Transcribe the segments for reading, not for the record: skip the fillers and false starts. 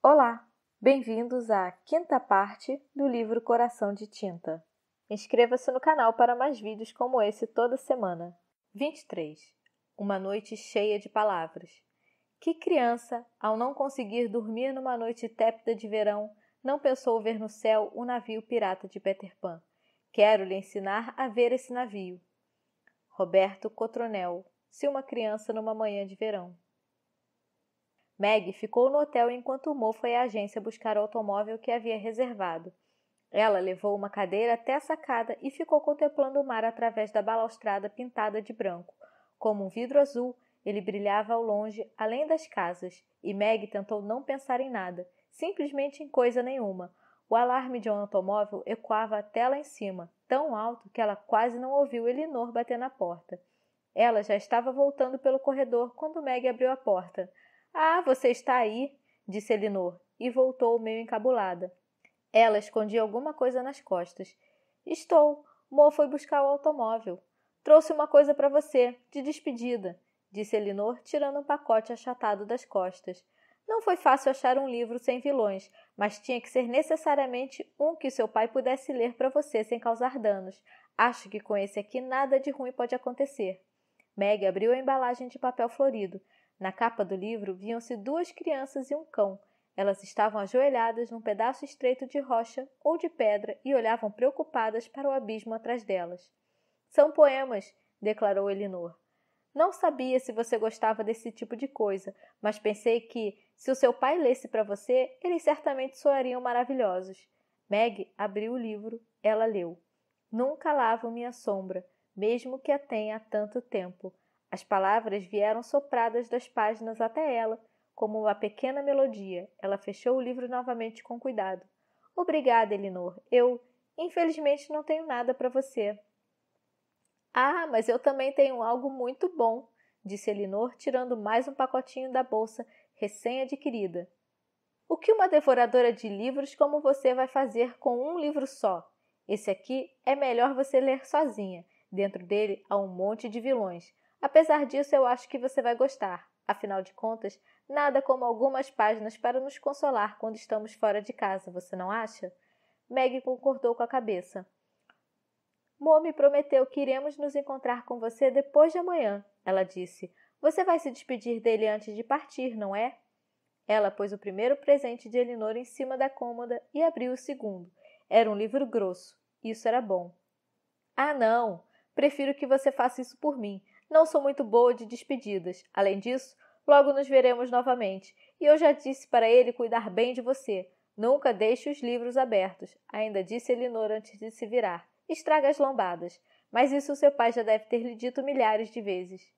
Olá, bem-vindos à quinta parte do livro Coração de Tinta. Inscreva-se no canal para mais vídeos como esse toda semana. 23. Uma noite cheia de palavras. Que criança, ao não conseguir dormir numa noite tépida de verão, não pensou ver no céu o navio pirata de Peter Pan? Quero lhe ensinar a ver esse navio. Roberto Cotronel, Se uma criança numa manhã de verão. Meg ficou no hotel enquanto Mo foi à agência buscar o automóvel que havia reservado. Ela levou uma cadeira até a sacada e ficou contemplando o mar através da balaustrada pintada de branco. Como um vidro azul, ele brilhava ao longe, além das casas, e Meg tentou não pensar em nada, simplesmente em coisa nenhuma. O alarme de um automóvel ecoava até lá em cima, tão alto que ela quase não ouviu Elinor bater na porta. Ela já estava voltando pelo corredor quando Meg abriu a porta. — Ah, você está aí? Disse Elinor, e voltou meio encabulada. Ela escondia alguma coisa nas costas. — Estou. Mo foi buscar o automóvel. Trouxe uma coisa para você, de despedida, disse Elinor, tirando um pacote achatado das costas. Não foi fácil achar um livro sem vilões, mas tinha que ser necessariamente um que seu pai pudesse ler para você sem causar danos. Acho que com esse aqui nada de ruim pode acontecer. Meg abriu a embalagem de papel florido. Na capa do livro viam-se duas crianças e um cão. Elas estavam ajoelhadas num pedaço estreito de rocha ou de pedra e olhavam preocupadas para o abismo atrás delas. — São poemas, declarou Elinor. Não sabia se você gostava desse tipo de coisa, mas pensei que, se o seu pai lesse para você, eles certamente soariam maravilhosos. Meg abriu o livro. Ela leu. Nunca lavo minha sombra, mesmo que a tenha há tanto tempo. As palavras vieram sopradas das páginas até ela, como uma pequena melodia. Ela fechou o livro novamente com cuidado. — Obrigada, Elinor. Infelizmente, não tenho nada para você. — Ah, mas eu também tenho algo muito bom, disse Elinor, tirando mais um pacotinho da bolsa recém-adquirida. — O que uma devoradora de livros como você vai fazer com um livro só? Esse aqui é melhor você ler sozinha. Dentro dele há um monte de vilões. Apesar disso, eu acho que você vai gostar. Afinal de contas, nada como algumas páginas para nos consolar quando estamos fora de casa, você não acha? Meg concordou com a cabeça. Mo me prometeu que iremos nos encontrar com você depois de amanhã, ela disse. Você vai se despedir dele antes de partir, não é? Ela pôs o primeiro presente de Elinor em cima da cômoda e abriu o segundo. Era um livro grosso. Isso era bom. — Ah, não! Prefiro que você faça isso por mim. Não sou muito boa de despedidas. Além disso, logo nos veremos novamente. E eu já disse para ele cuidar bem de você. Nunca deixe os livros abertos. Ainda disse Elinor antes de se virar. Estraga as lombadas. Mas isso seu pai já deve ter lhe dito milhares de vezes.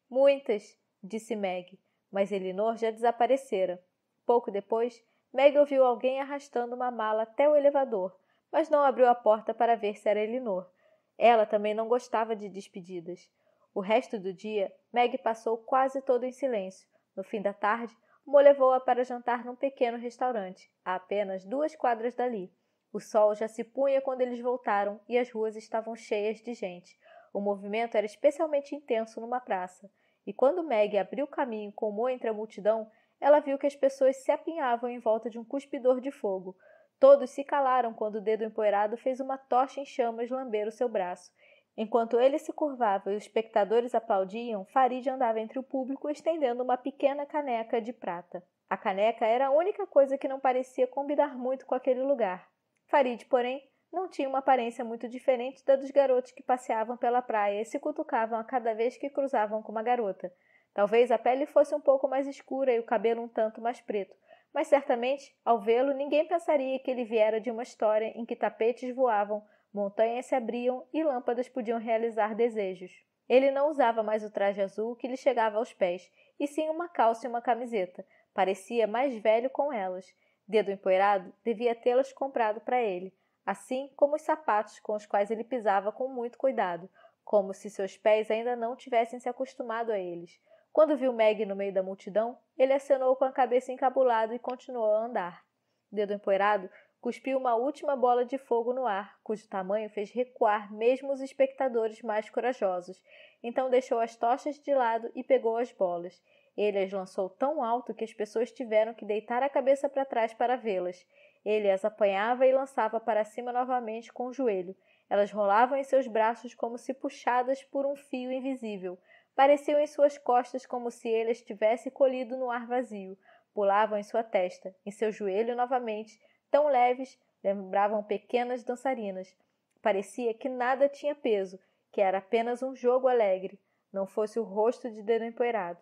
Muitas, disse Meg. Mas Elinor já desaparecera. Pouco depois, Meg ouviu alguém arrastando uma mala até o elevador, mas não abriu a porta para ver se era Elinor. Ela também não gostava de despedidas. O resto do dia, Meg passou quase todo em silêncio. No fim da tarde, Mo levou-a para jantar num pequeno restaurante, a apenas 2 quadras dali. O sol já se punha quando eles voltaram e as ruas estavam cheias de gente. O movimento era especialmente intenso numa praça. E quando Meg abriu caminho com Mo entre a multidão, ela viu que as pessoas se apinhavam em volta de um cuspidor de fogo. Todos se calaram quando o dedo empoeirado fez uma tocha em chamas lamber o seu braço. Enquanto ele se curvava e os espectadores aplaudiam, Farid andava entre o público estendendo uma pequena caneca de prata. A caneca era a única coisa que não parecia combinar muito com aquele lugar. Farid, porém, não tinha uma aparência muito diferente da dos garotos que passeavam pela praia e se cutucavam a cada vez que cruzavam com uma garota. Talvez a pele fosse um pouco mais escura e o cabelo um tanto mais preto, mas certamente, ao vê-lo, ninguém pensaria que ele viera de uma história em que tapetes voavam, montanhas se abriam e lâmpadas podiam realizar desejos. Ele não usava mais o traje azul que lhe chegava aos pés, e sim uma calça e uma camiseta. Parecia mais velho com elas. Dedo empoeirado devia tê-las comprado para ele, assim como os sapatos com os quais ele pisava com muito cuidado, como se seus pés ainda não tivessem se acostumado a eles. Quando viu Meg no meio da multidão, ele acenou com a cabeça encabulado e continuou a andar. Dedo empoeirado cuspiu uma última bola de fogo no ar, cujo tamanho fez recuar mesmo os espectadores mais corajosos. Então deixou as tochas de lado e pegou as bolas. Ele as lançou tão alto que as pessoas tiveram que deitar a cabeça para trás para vê-las. Ele as apanhava e lançava para cima novamente com o joelho. Elas rolavam em seus braços como se puxadas por um fio invisível. Pareciam em suas costas como se ele as tivesse colhido no ar vazio. Pulavam em sua testa, em seu joelho novamente, tão leves, lembravam pequenas dançarinas. Parecia que nada tinha peso, que era apenas um jogo alegre, não fosse o rosto de Dedo Empoeirado.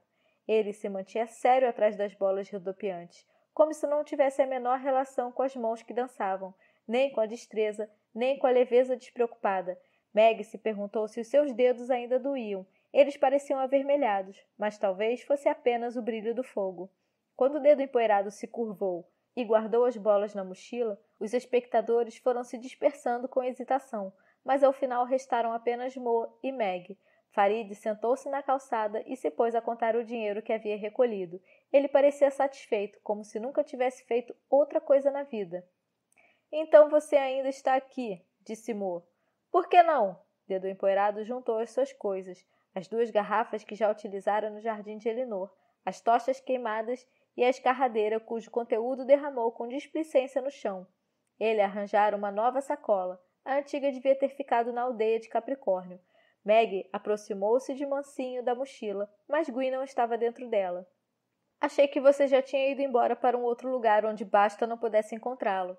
Ele se mantinha sério atrás das bolas rodopiantes, como se não tivesse a menor relação com as mãos que dançavam, nem com a destreza, nem com a leveza despreocupada. Meg se perguntou se os seus dedos ainda doíam. Eles pareciam avermelhados, mas talvez fosse apenas o brilho do fogo. Quando o Dedo Empoeirado se curvou e guardou as bolas na mochila, os espectadores foram se dispersando com hesitação, mas ao final restaram apenas Mo e Meg. Farid sentou-se na calçada e se pôs a contar o dinheiro que havia recolhido. Ele parecia satisfeito, como se nunca tivesse feito outra coisa na vida. — Então você ainda está aqui, disse Mo. — Por que não? Dedo Empoeirado juntou as suas coisas, as 2 garrafas que já utilizara no jardim de Elinor, as tochas queimadas e a escarradeira cujo conteúdo derramou com displicência no chão. Ele arranjara uma nova sacola. A antiga devia ter ficado na aldeia de Capricórnio. Meg aproximou-se de mansinho da mochila, mas Gui não estava dentro dela. — Achei que você já tinha ido embora para um outro lugar onde Basta não pudesse encontrá-lo.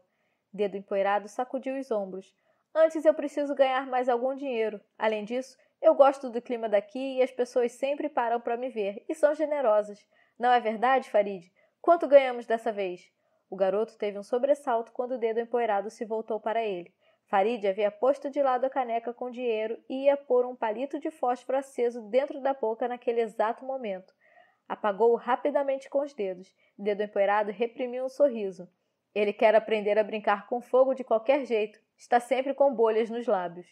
Dedo Empoeirado sacudiu os ombros. — Antes eu preciso ganhar mais algum dinheiro. Além disso, eu gosto do clima daqui e as pessoas sempre param para me ver e são generosas. Não é verdade, Farid? Quanto ganhamos dessa vez? O garoto teve um sobressalto quando o Dedo Empoeirado se voltou para ele. Farid havia posto de lado a caneca com dinheiro e ia pôr um palito de fósforo aceso dentro da boca naquele exato momento. Apagou-o rapidamente com os dedos. Dedo Empoeirado reprimiu um sorriso. Ele quer aprender a brincar com fogo de qualquer jeito. Está sempre com bolhas nos lábios.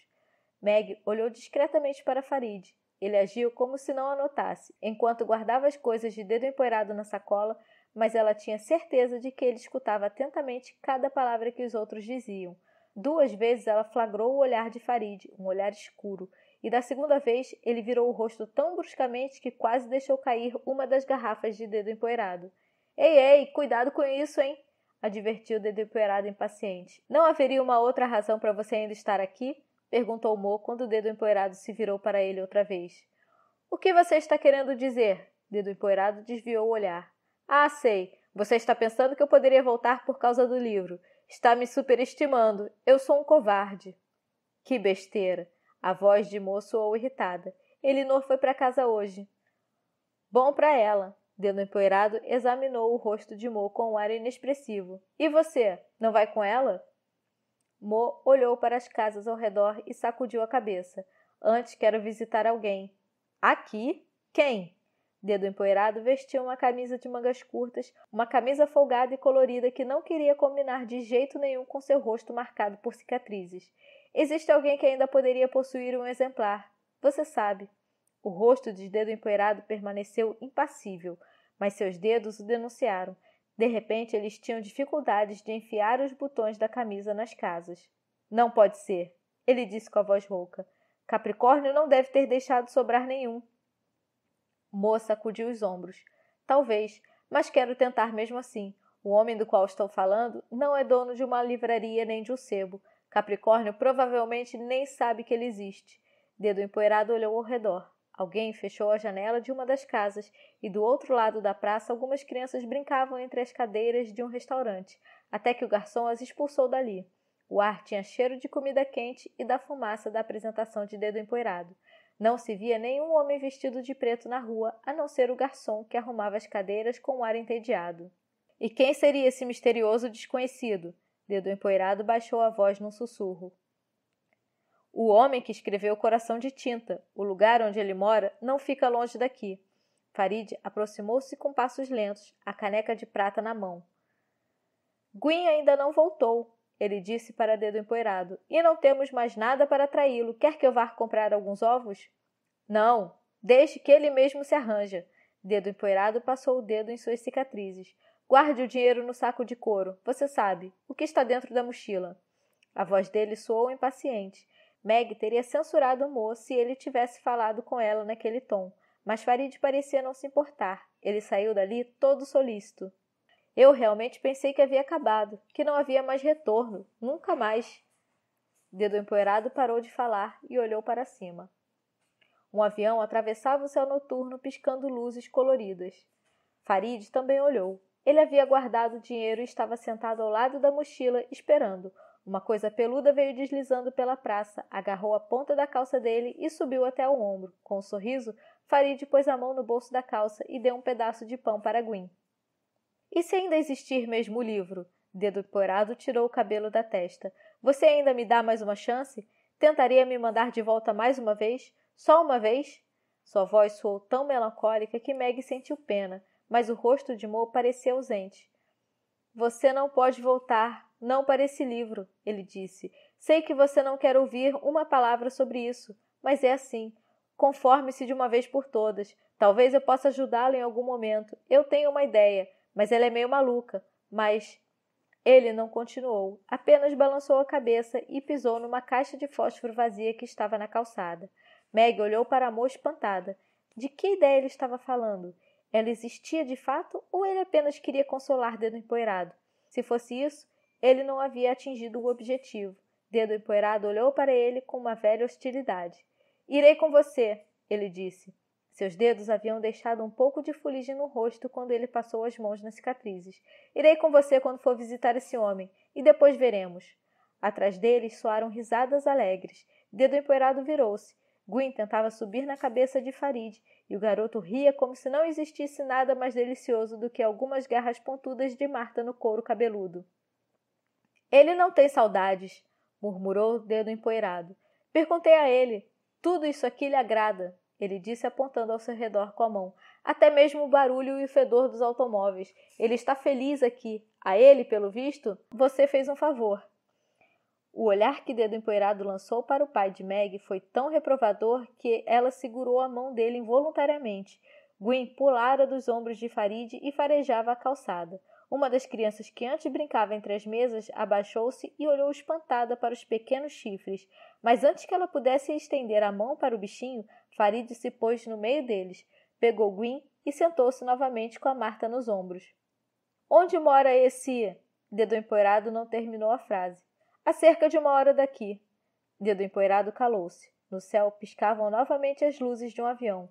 Meg olhou discretamente para Farid. Ele agiu como se não a notasse, enquanto guardava as coisas de Dedo Empoeirado na sacola, mas ela tinha certeza de que ele escutava atentamente cada palavra que os outros diziam. 2 vezes ela flagrou o olhar de Farid, um olhar escuro, e da segunda vez ele virou o rosto tão bruscamente que quase deixou cair uma das garrafas de Dedo Empoeirado. — Ei, cuidado com isso, hein? Advertiu Dedo Empoeirado impaciente. — Não haveria uma outra razão para você ainda estar aqui? Perguntou Mo quando o Dedo Empoeirado se virou para ele outra vez. — O que você está querendo dizer? Dedo Empoeirado desviou o olhar. — Ah, sei. Você está pensando que eu poderia voltar por causa do livro. Está me superestimando. Eu sou um covarde. — Que besteira. A voz de Mo soou irritada. Elinor foi para casa hoje. — Bom para ela. Dedo Empoeirado examinou o rosto de Mo com um ar inexpressivo. — E você? Não vai com ela? Mo olhou para as casas ao redor e sacudiu a cabeça. — Antes quero visitar alguém. — Aqui? Quem? Dedo Empoeirado vestia uma camisa de mangas curtas, uma camisa folgada e colorida que não queria combinar de jeito nenhum com seu rosto marcado por cicatrizes. Existe alguém que ainda poderia possuir um exemplar. Você sabe. O rosto de Dedo Empoeirado permaneceu impassível, mas seus dedos o denunciaram. De repente, eles tinham dificuldades de enfiar os botões da camisa nas casas. — Não pode ser, ele disse com a voz rouca. Capricórnio não deve ter deixado sobrar nenhum. Mo sacudiu os ombros. — Talvez, mas quero tentar mesmo assim. O homem do qual estou falando não é dono de uma livraria nem de um sebo. Capricórnio provavelmente nem sabe que ele existe. Dedo Empoeirado olhou ao redor. Alguém fechou a janela de uma das casas e do outro lado da praça algumas crianças brincavam entre as cadeiras de um restaurante, até que o garçom as expulsou dali. O ar tinha cheiro de comida quente e da fumaça da apresentação de Dedo Empoeirado. Não se via nenhum homem vestido de preto na rua, a não ser o garçom que arrumava as cadeiras com um ar entediado. E quem seria esse misterioso desconhecido? Dedo Empoeirado baixou a voz num sussurro. O homem que escreveu Coração de Tinta. O lugar onde ele mora não fica longe daqui. Farid aproximou-se com passos lentos, a caneca de prata na mão. Gwyn ainda não voltou, ele disse para Dedo Empoeirado. E não temos mais nada para atraí-lo. Quer que eu vá comprar alguns ovos? Não, deixe que ele mesmo se arranja. Dedo Empoeirado passou o dedo em suas cicatrizes. Guarde o dinheiro no saco de couro. Você sabe, o que está dentro da mochila. A voz dele soou impaciente. Meg teria censurado Mo se ele tivesse falado com ela naquele tom, mas Farid parecia não se importar. Ele saiu dali todo solícito. Eu realmente pensei que havia acabado, que não havia mais retorno, nunca mais. Dedo Empoeirado parou de falar e olhou para cima. Um avião atravessava o céu noturno piscando luzes coloridas. Farid também olhou. Ele havia guardado o dinheiro e estava sentado ao lado da mochila, esperando. Uma coisa peluda veio deslizando pela praça, agarrou a ponta da calça dele e subiu até ao ombro. Com um sorriso, Farid pôs a mão no bolso da calça e deu um pedaço de pão para Gwyn. E se ainda existir mesmo o livro? Dedo Empoeirado tirou o cabelo da testa. Você ainda me dá mais uma chance? Tentaria me mandar de volta mais uma vez? Só uma vez? Sua voz soou tão melancólica que Meg sentiu pena, mas o rosto de Mo parecia ausente. Você não pode voltar, não para esse livro, ele disse. Sei que você não quer ouvir uma palavra sobre isso, mas é assim. Conforme-se de uma vez por todas. Talvez eu possa ajudá-lo em algum momento. Eu tenho uma ideia, mas ela é meio maluca. Mas ele não continuou, apenas balançou a cabeça e pisou numa caixa de fósforo vazia que estava na calçada. Meg olhou para a moça espantada. De que ideia ele estava falando? Ela existia de fato ou ele apenas queria consolar Dedo Empoeirado? Se fosse isso, ele não havia atingido o objetivo. Dedo Empoeirado olhou para ele com uma velha hostilidade. Irei com você, ele disse. Seus dedos haviam deixado um pouco de fuligem no rosto quando ele passou as mãos nas cicatrizes. Irei com você quando for visitar esse homem, e depois veremos. Atrás deles soaram risadas alegres. Dedo Empoeirado virou-se. Gwyn tentava subir na cabeça de Farid, e o garoto ria como se não existisse nada mais delicioso do que algumas garras pontudas de Marta no couro cabeludo. Ele não tem saudades, murmurou Dedo Empoeirado. Perguntei a ele. Tudo isso aqui lhe agrada, ele disse apontando ao seu redor com a mão. Até mesmo o barulho e o fedor dos automóveis. Ele está feliz aqui. A ele, pelo visto, você fez um favor. O olhar que Dedo Empoeirado lançou para o pai de Meg foi tão reprovador que ela segurou a mão dele involuntariamente. Gwyn pulara dos ombros de Farid e farejava a calçada. Uma das crianças que antes brincava entre as mesas abaixou-se e olhou espantada para os pequenos chifres. Mas antes que ela pudesse estender a mão para o bichinho, Farid se pôs no meio deles, pegou Gwyn e sentou-se novamente com a Marta nos ombros. Onde mora esse... Dedo Empoeirado não terminou a frase. Há cerca de 1 hora daqui. Dedo Empoeirado calou-se. No céu piscavam novamente as luzes de um avião.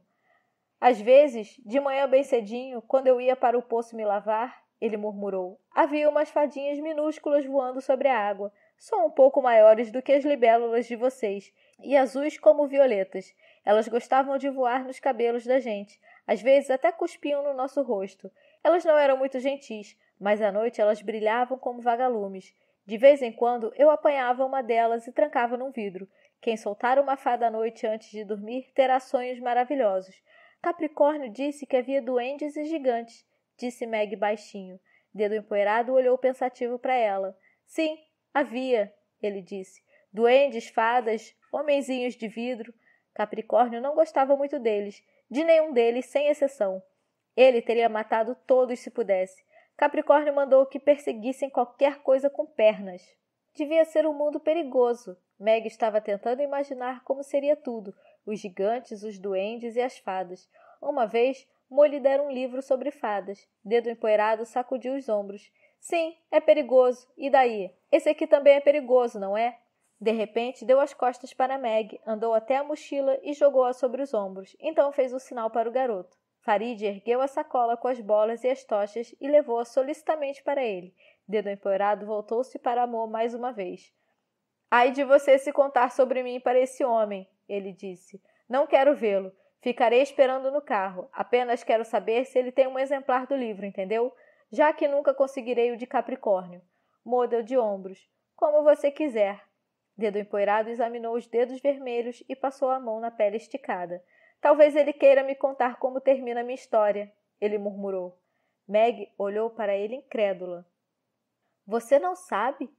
Às vezes, de manhã bem cedinho, quando eu ia para o poço me lavar, ele murmurou, havia umas fadinhas minúsculas voando sobre a água, só um pouco maiores do que as libélulas de vocês, e azuis como violetas. Elas gostavam de voar nos cabelos da gente, às vezes até cuspiam no nosso rosto. Elas não eram muito gentis, mas à noite elas brilhavam como vagalumes. De vez em quando, eu apanhava uma delas e trancava num vidro. Quem soltar uma fada à noite antes de dormir terá sonhos maravilhosos. Capricórnio disse que havia duendes e gigantes, disse Meg baixinho. Dedo Empoeirado olhou pensativo para ela. Sim, havia, ele disse. Duendes, fadas, homenzinhos de vidro. Capricórnio não gostava muito deles, de nenhum deles, sem exceção. Ele teria matado todos se pudesse. Capricórnio mandou que perseguissem qualquer coisa com pernas. Devia ser um mundo perigoso. Meg estava tentando imaginar como seria tudo, os gigantes, os duendes e as fadas. Uma vez, Mo lhe dera um livro sobre fadas. Dedo Empoeirado sacudiu os ombros. Sim, é perigoso. E daí? Esse aqui também é perigoso, não é? De repente, deu as costas para Meg, andou até a mochila e jogou-a sobre os ombros. Então fez o sinal para o garoto. Farid ergueu a sacola com as bolas e as tochas e levou-a solicitamente para ele. Dedo Empoeirado voltou-se para Mo mais uma vez. Ai de você se contar sobre mim para esse homem, ele disse. Não quero vê-lo. Ficarei esperando no carro. Apenas quero saber se ele tem um exemplar do livro, entendeu? Já que nunca conseguirei o de Capricórnio. Mo deu de ombros. Como você quiser. Dedo Empoeirado examinou os dedos vermelhos e passou a mão na pele esticada. Talvez ele queira me contar como termina a minha história, ele murmurou. Meg olhou para ele incrédula. Você não sabe?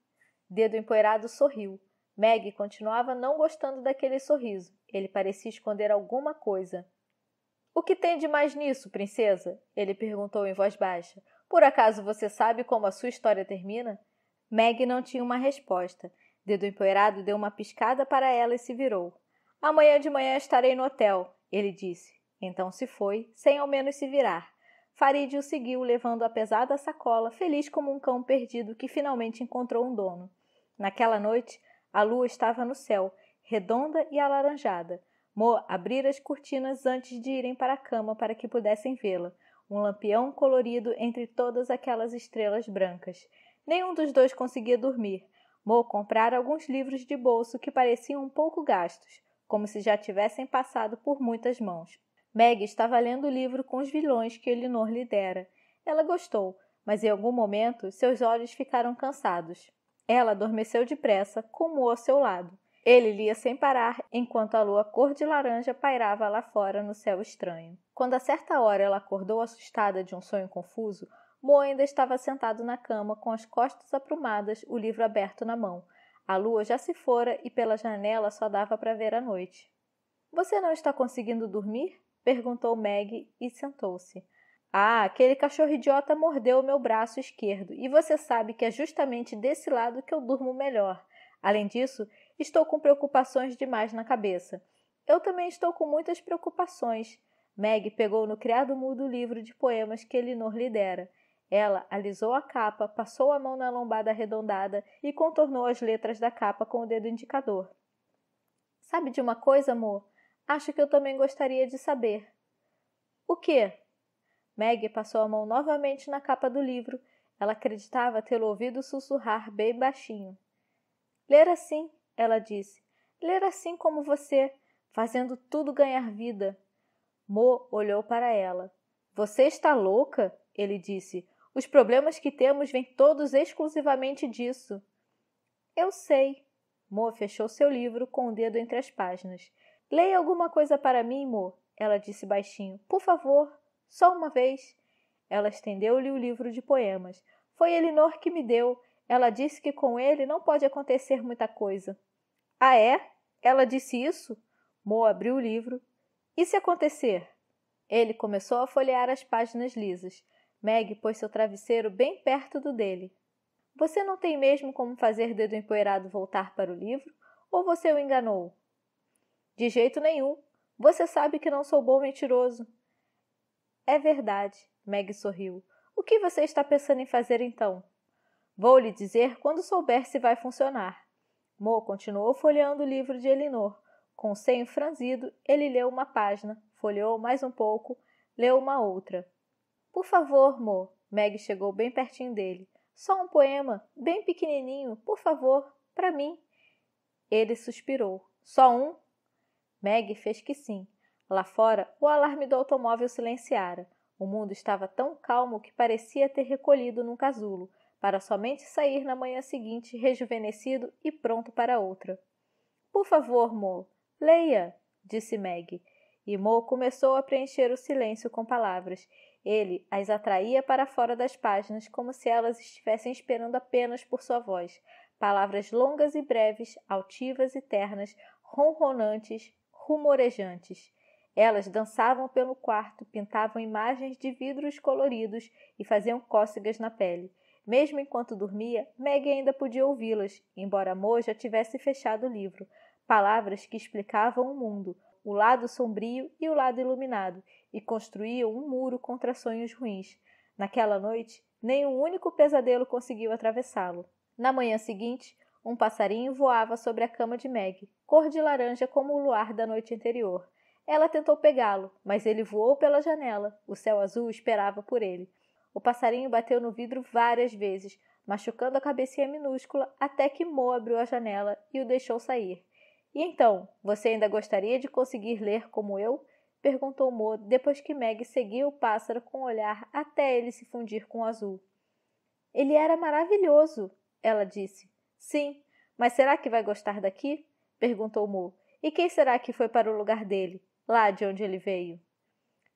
Dedo Empoeirado sorriu. Meg continuava não gostando daquele sorriso. Ele parecia esconder alguma coisa. O que tem de mais nisso, princesa? Ele perguntou em voz baixa. Por acaso você sabe como a sua história termina? Meg não tinha uma resposta. Dedo Empoeirado deu uma piscada para ela e se virou. Amanhã de manhã estarei no hotel, ele disse. Então se foi, sem ao menos se virar. Farid o seguiu, levando a pesada sacola, feliz como um cão perdido que finalmente encontrou um dono. Naquela noite, a lua estava no céu, redonda e alaranjada. Mo abrira as cortinas antes de irem para a cama para que pudessem vê-la, um lampião colorido entre todas aquelas estrelas brancas. Nenhum dos dois conseguia dormir. Mo comprara alguns livros de bolso que pareciam um pouco gastos, como se já tivessem passado por muitas mãos. Meg estava lendo o livro com os vilões que Elinor lhe dera. Ela gostou, mas em algum momento seus olhos ficaram cansados. Ela adormeceu depressa, com Mo ao seu lado. Ele lia sem parar, enquanto a lua cor de laranja pairava lá fora no céu estranho. Quando a certa hora ela acordou assustada de um sonho confuso, Mo ainda estava sentado na cama, com as costas aprumadas, o livro aberto na mão. A lua já se fora e pela janela só dava para ver a noite. — Você não está conseguindo dormir? Perguntou Meg e sentou-se. — Ah, aquele cachorro idiota mordeu o meu braço esquerdo e você sabe que é justamente desse lado que eu durmo melhor. Além disso, estou com preocupações demais na cabeça. Eu também estou com muitas preocupações. Meg pegou no criado mudo o livro de poemas que Elinor lhe dera. Ela alisou a capa, passou a mão na lombada arredondada e contornou as letras da capa com o dedo indicador. — Sabe de uma coisa, amor? Acho que eu também gostaria de saber. — O quê? Meg passou a mão novamente na capa do livro. Ela acreditava tê-lo ouvido sussurrar bem baixinho. — Ler assim, ela disse. Ler assim como você, fazendo tudo ganhar vida. Mo olhou para ela. — Você está louca? Ele disse. Os problemas que temos vêm todos exclusivamente disso. — Eu sei. Mo fechou seu livro com o dedo entre as páginas. — Leia alguma coisa para mim, Mo, ela disse baixinho. Por favor, só uma vez. Ela estendeu-lhe o livro de poemas. Foi Elinor que me deu. Ela disse que com ele não pode acontecer muita coisa. — Ah, é? Ela disse isso? Mo abriu o livro. — E se acontecer? Ele começou a folhear as páginas lisas. Meg pôs seu travesseiro bem perto do dele. — Você não tem mesmo como fazer Dedo Empoeirado voltar para o livro? Ou você o enganou? — De jeito nenhum. Você sabe que não sou bom mentiroso. — É verdade, Meg sorriu. O que você está pensando em fazer então? — Vou lhe dizer quando souber se vai funcionar. Mo continuou folheando o livro de Elinor. Com o senho franzido, ele leu uma página, folheou mais um pouco, leu uma outra. — Por favor, Mo. Meg chegou bem pertinho dele. Só um poema, bem pequenininho, por favor, para mim. Ele suspirou. Só um? Meg fez que sim. Lá fora, o alarme do automóvel silenciara. O mundo estava tão calmo que parecia ter recolhido num casulo, para somente sair na manhã seguinte rejuvenescido e pronto para outra. — Por favor, Mo, leia, disse Meg. E Mo começou a preencher o silêncio com palavras. Ele as atraía para fora das páginas como se elas estivessem esperando apenas por sua voz. Palavras longas e breves, altivas e ternas, ronronantes, rumorejantes. Elas dançavam pelo quarto, pintavam imagens de vidros coloridos e faziam cócegas na pele. Mesmo enquanto dormia, Meg ainda podia ouvi-las, embora Mo já tivesse fechado o livro. Palavras que explicavam o mundo, o lado sombrio e o lado iluminado, e construíam um muro contra sonhos ruins. Naquela noite, nem um único pesadelo conseguiu atravessá-lo. Na manhã seguinte, um passarinho voava sobre a cama de Meg, cor de laranja como o luar da noite anterior. Ela tentou pegá-lo, mas ele voou pela janela. O céu azul esperava por ele. O passarinho bateu no vidro várias vezes, machucando a cabecinha minúscula, até que Mo abriu a janela e o deixou sair. — E então, você ainda gostaria de conseguir ler como eu? Perguntou Mo, depois que Meg seguiu o pássaro com o olhar até ele se fundir com o azul. — Ele era maravilhoso, ela disse. — Sim, mas será que vai gostar daqui? Perguntou Mo. E quem será que foi para o lugar dele, lá de onde ele veio?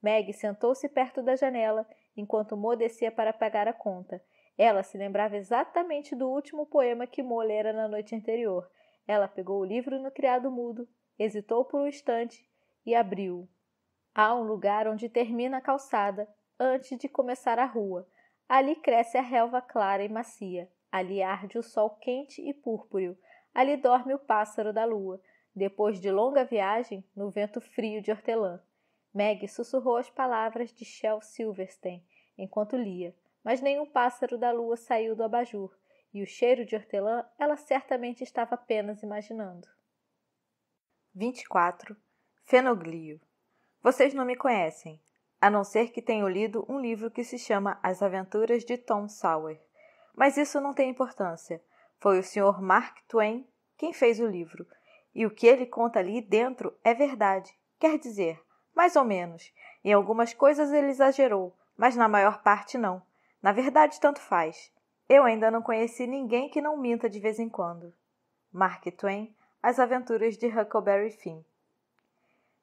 Meg sentou-se perto da janela, enquanto Mo descia para pagar a conta. Ela se lembrava exatamente do último poema que Mo lera na noite anterior. Ela pegou o livro no criado mudo, hesitou por um instante e abriu-o. Há um lugar onde termina a calçada, antes de começar a rua. Ali cresce a relva clara e macia. Ali arde o sol quente e púrpureo. Ali dorme o pássaro da lua, depois de longa viagem no vento frio de hortelã. Meg sussurrou as palavras de Shel Silverstein enquanto lia, mas nenhum pássaro da lua saiu do abajur, e o cheiro de hortelã ela certamente estava apenas imaginando. 24. Fenoglio. Vocês não me conhecem, a não ser que tenham lido um livro que se chama As Aventuras de Tom Sawyer. Mas isso não tem importância. Foi o Sr. Mark Twain quem fez o livro, e o que ele conta ali dentro é verdade. Quer dizer, mais ou menos. Em algumas coisas ele exagerou, mas na maior parte não. Na verdade, tanto faz. Eu ainda não conheci ninguém que não minta de vez em quando. Mark Twain, As Aventuras de Huckleberry Finn.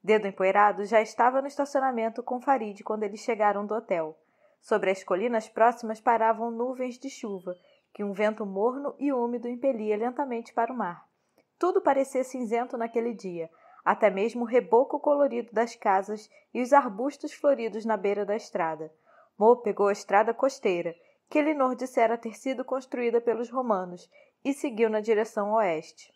Dedo Empoeirado já estava no estacionamento com Farid quando eles chegaram do hotel. Sobre as colinas próximas paravam nuvens de chuva, que um vento morno e úmido impelia lentamente para o mar. Tudo parecia cinzento naquele dia, até mesmo o reboco colorido das casas e os arbustos floridos na beira da estrada. Mo pegou a estrada costeira, que Elinor dissera ter sido construída pelos romanos, e seguiu na direção oeste.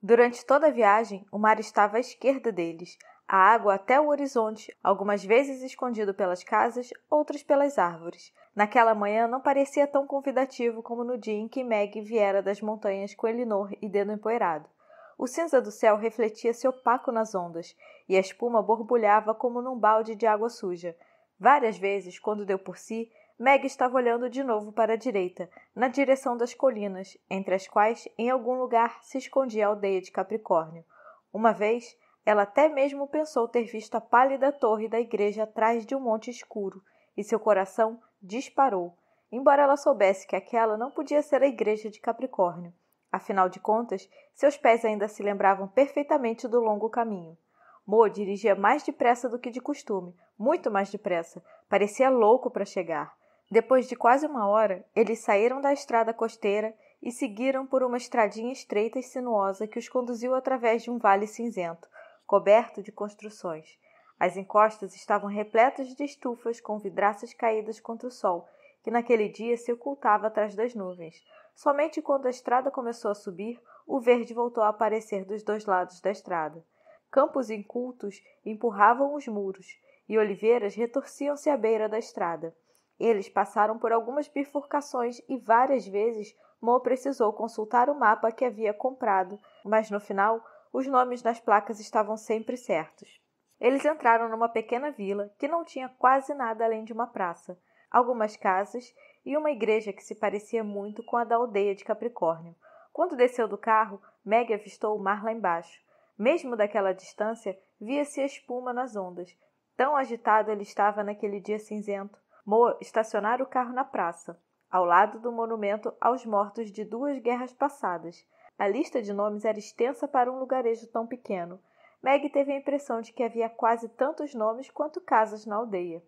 Durante toda a viagem, o mar estava à esquerda deles, a água até o horizonte, algumas vezes escondido pelas casas, outras pelas árvores. Naquela manhã não parecia tão convidativo como no dia em que Meg viera das montanhas com Elinor e Dedo Empoeirado. O cinza do céu refletia-se opaco nas ondas, e a espuma borbulhava como num balde de água suja. Várias vezes, quando deu por si, Meg estava olhando de novo para a direita, na direção das colinas, entre as quais, em algum lugar, se escondia a aldeia de Capricórnio. Uma vez, ela até mesmo pensou ter visto a pálida torre da igreja atrás de um monte escuro, e seu coração disparou, embora ela soubesse que aquela não podia ser a igreja de Capricórnio. Afinal de contas, seus pés ainda se lembravam perfeitamente do longo caminho. Mo dirigia mais depressa do que de costume, muito mais depressa. Parecia louco para chegar. Depois de quase uma hora, eles saíram da estrada costeira e seguiram por uma estradinha estreita e sinuosa que os conduziu através de um vale cinzento, coberto de construções. As encostas estavam repletas de estufas com vidraças caídas contra o sol, que naquele dia se ocultava atrás das nuvens. Somente quando a estrada começou a subir, o verde voltou a aparecer dos dois lados da estrada. Campos incultos empurravam os muros, e oliveiras retorciam-se à beira da estrada. Eles passaram por algumas bifurcações e várias vezes Mo precisou consultar o mapa que havia comprado, mas no final os nomes nas placas estavam sempre certos. Eles entraram numa pequena vila que não tinha quase nada além de uma praça, algumas casas e uma igreja que se parecia muito com a da aldeia de Capricórnio. Quando desceu do carro, Meg avistou o mar lá embaixo. Mesmo daquela distância, via-se a espuma nas ondas. Tão agitado ele estava naquele dia cinzento. Mo estacionara o carro na praça, ao lado do monumento aos mortos de 2 guerras passadas. A lista de nomes era extensa para um lugarejo tão pequeno. Meg teve a impressão de que havia quase tantos nomes quanto casas na aldeia.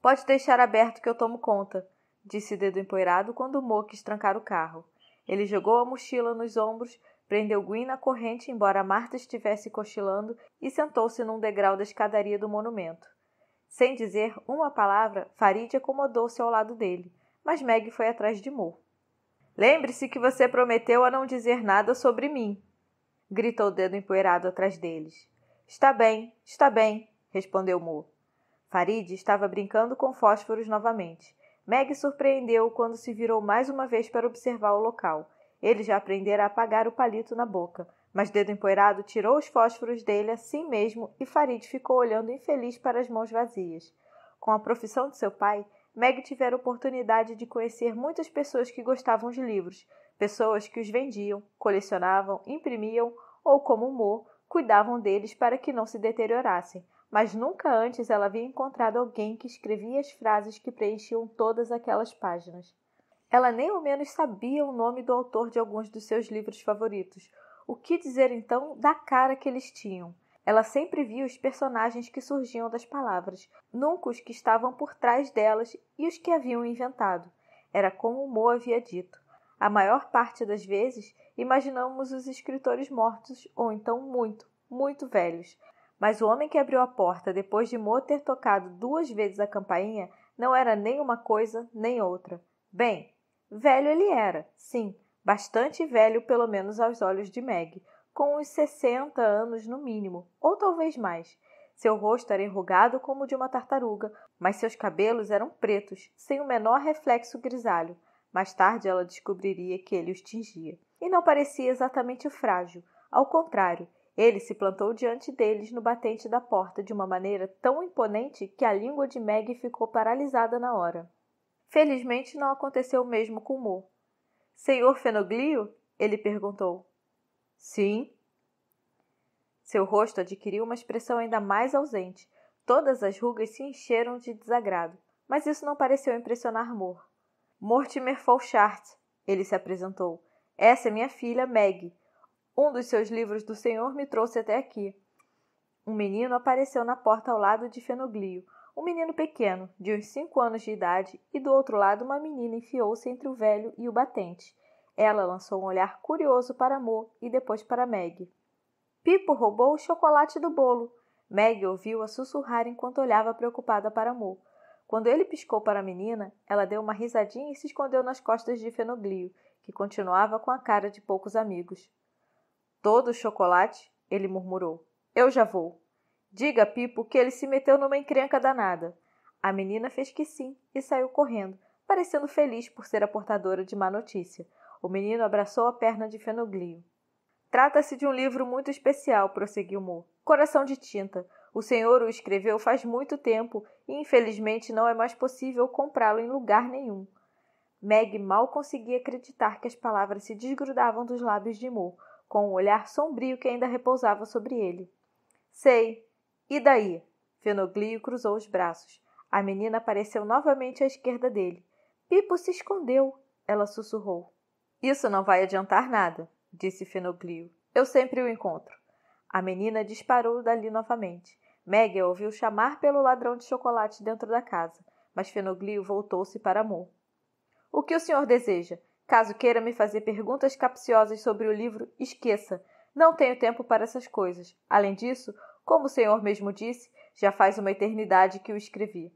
Pode deixar aberto que eu tomo conta, disse Dedo Empoeirado quando Mo quis trancar o carro. Ele jogou a mochila nos ombros, prendeu Gwyn na corrente embora Marta estivesse cochilando e sentou-se num degrau da escadaria do monumento. Sem dizer uma palavra, Farid acomodou-se ao lado dele, mas Meg foi atrás de Mo. Lembre-se que você prometeu a não dizer nada sobre mim, gritou o Dedo Empoeirado atrás deles. Está bem, respondeu Mo. Farid estava brincando com fósforos novamente. Meg surpreendeu-o quando se virou mais uma vez para observar o local. Ele já aprendera a apagar o palito na boca, mas Dedo Empoeirado tirou os fósforos dele assim mesmo e Farid ficou olhando infeliz para as mãos vazias. Com a profissão de seu pai, Meg tivera oportunidade de conhecer muitas pessoas que gostavam de livros, pessoas que os vendiam, colecionavam, imprimiam ou, como Mo, cuidavam deles para que não se deteriorassem, mas nunca antes ela havia encontrado alguém que escrevia as frases que preenchiam todas aquelas páginas. Ela nem ao menos sabia o nome do autor de alguns dos seus livros favoritos. O que dizer, então, da cara que eles tinham? Ela sempre via os personagens que surgiam das palavras, nunca os que estavam por trás delas e os que haviam inventado. Era como o Mo havia dito. A maior parte das vezes, imaginamos os escritores mortos ou então muito, muito velhos. Mas o homem que abriu a porta depois de Mo ter tocado 2 vezes a campainha não era nem uma coisa nem outra. Bem, velho ele era, sim, bastante velho pelo menos aos olhos de Meg, com uns 60 anos no mínimo, ou talvez mais. Seu rosto era enrugado como o de uma tartaruga, mas seus cabelos eram pretos, sem o menor reflexo grisalho. Mais tarde ela descobriria que ele os tingia. E não parecia exatamente frágil. Ao contrário, ele se plantou diante deles no batente da porta de uma maneira tão imponente que a língua de Meg ficou paralisada na hora. Felizmente não aconteceu o mesmo com Mo. Senhor Fenoglio? Ele perguntou. Sim. Seu rosto adquiriu uma expressão ainda mais ausente. Todas as rugas se encheram de desagrado, mas isso não pareceu impressionar Mo. Mortimer Folchart, ele se apresentou. Essa é minha filha, Meg. Um dos seus livros do senhor me trouxe até aqui. Um menino apareceu na porta ao lado de Fenoglio. Um menino pequeno, de uns 5 anos de idade, e do outro lado uma menina enfiou-se entre o velho e o batente. Ela lançou um olhar curioso para Mo e depois para Meg. Pipo roubou o chocolate do bolo. Meg ouviu-a sussurrar enquanto olhava preocupada para Mo. Quando ele piscou para a menina, ela deu uma risadinha e se escondeu nas costas de Fenoglio, que continuava com a cara de poucos amigos. Todo o chocolate? Ele murmurou. Eu já vou. Diga a Pipo que ele se meteu numa encrenca danada. A menina fez que sim e saiu correndo, parecendo feliz por ser a portadora de má notícia. O menino abraçou a perna de Fenoglio. Trata-se de um livro muito especial, prosseguiu Mo. Coração de Tinta. O senhor o escreveu faz muito tempo e, infelizmente, não é mais possível comprá-lo em lugar nenhum. Meg mal conseguia acreditar que as palavras se desgrudavam dos lábios de Mo, com o olhar sombrio que ainda repousava sobre ele. Sei. E daí? Fenoglio cruzou os braços. A menina apareceu novamente à esquerda dele. Pipo se escondeu, ela sussurrou. Isso não vai adiantar nada, disse Fenoglio. Eu sempre o encontro. A menina disparou dali novamente. Meg a ouviu chamar pelo ladrão de chocolate dentro da casa, mas Fenoglio voltou-se para Mo. O que o senhor deseja? Caso queira me fazer perguntas capciosas sobre o livro, esqueça. Não tenho tempo para essas coisas. Além disso, como o senhor mesmo disse, já faz uma eternidade que o escrevi.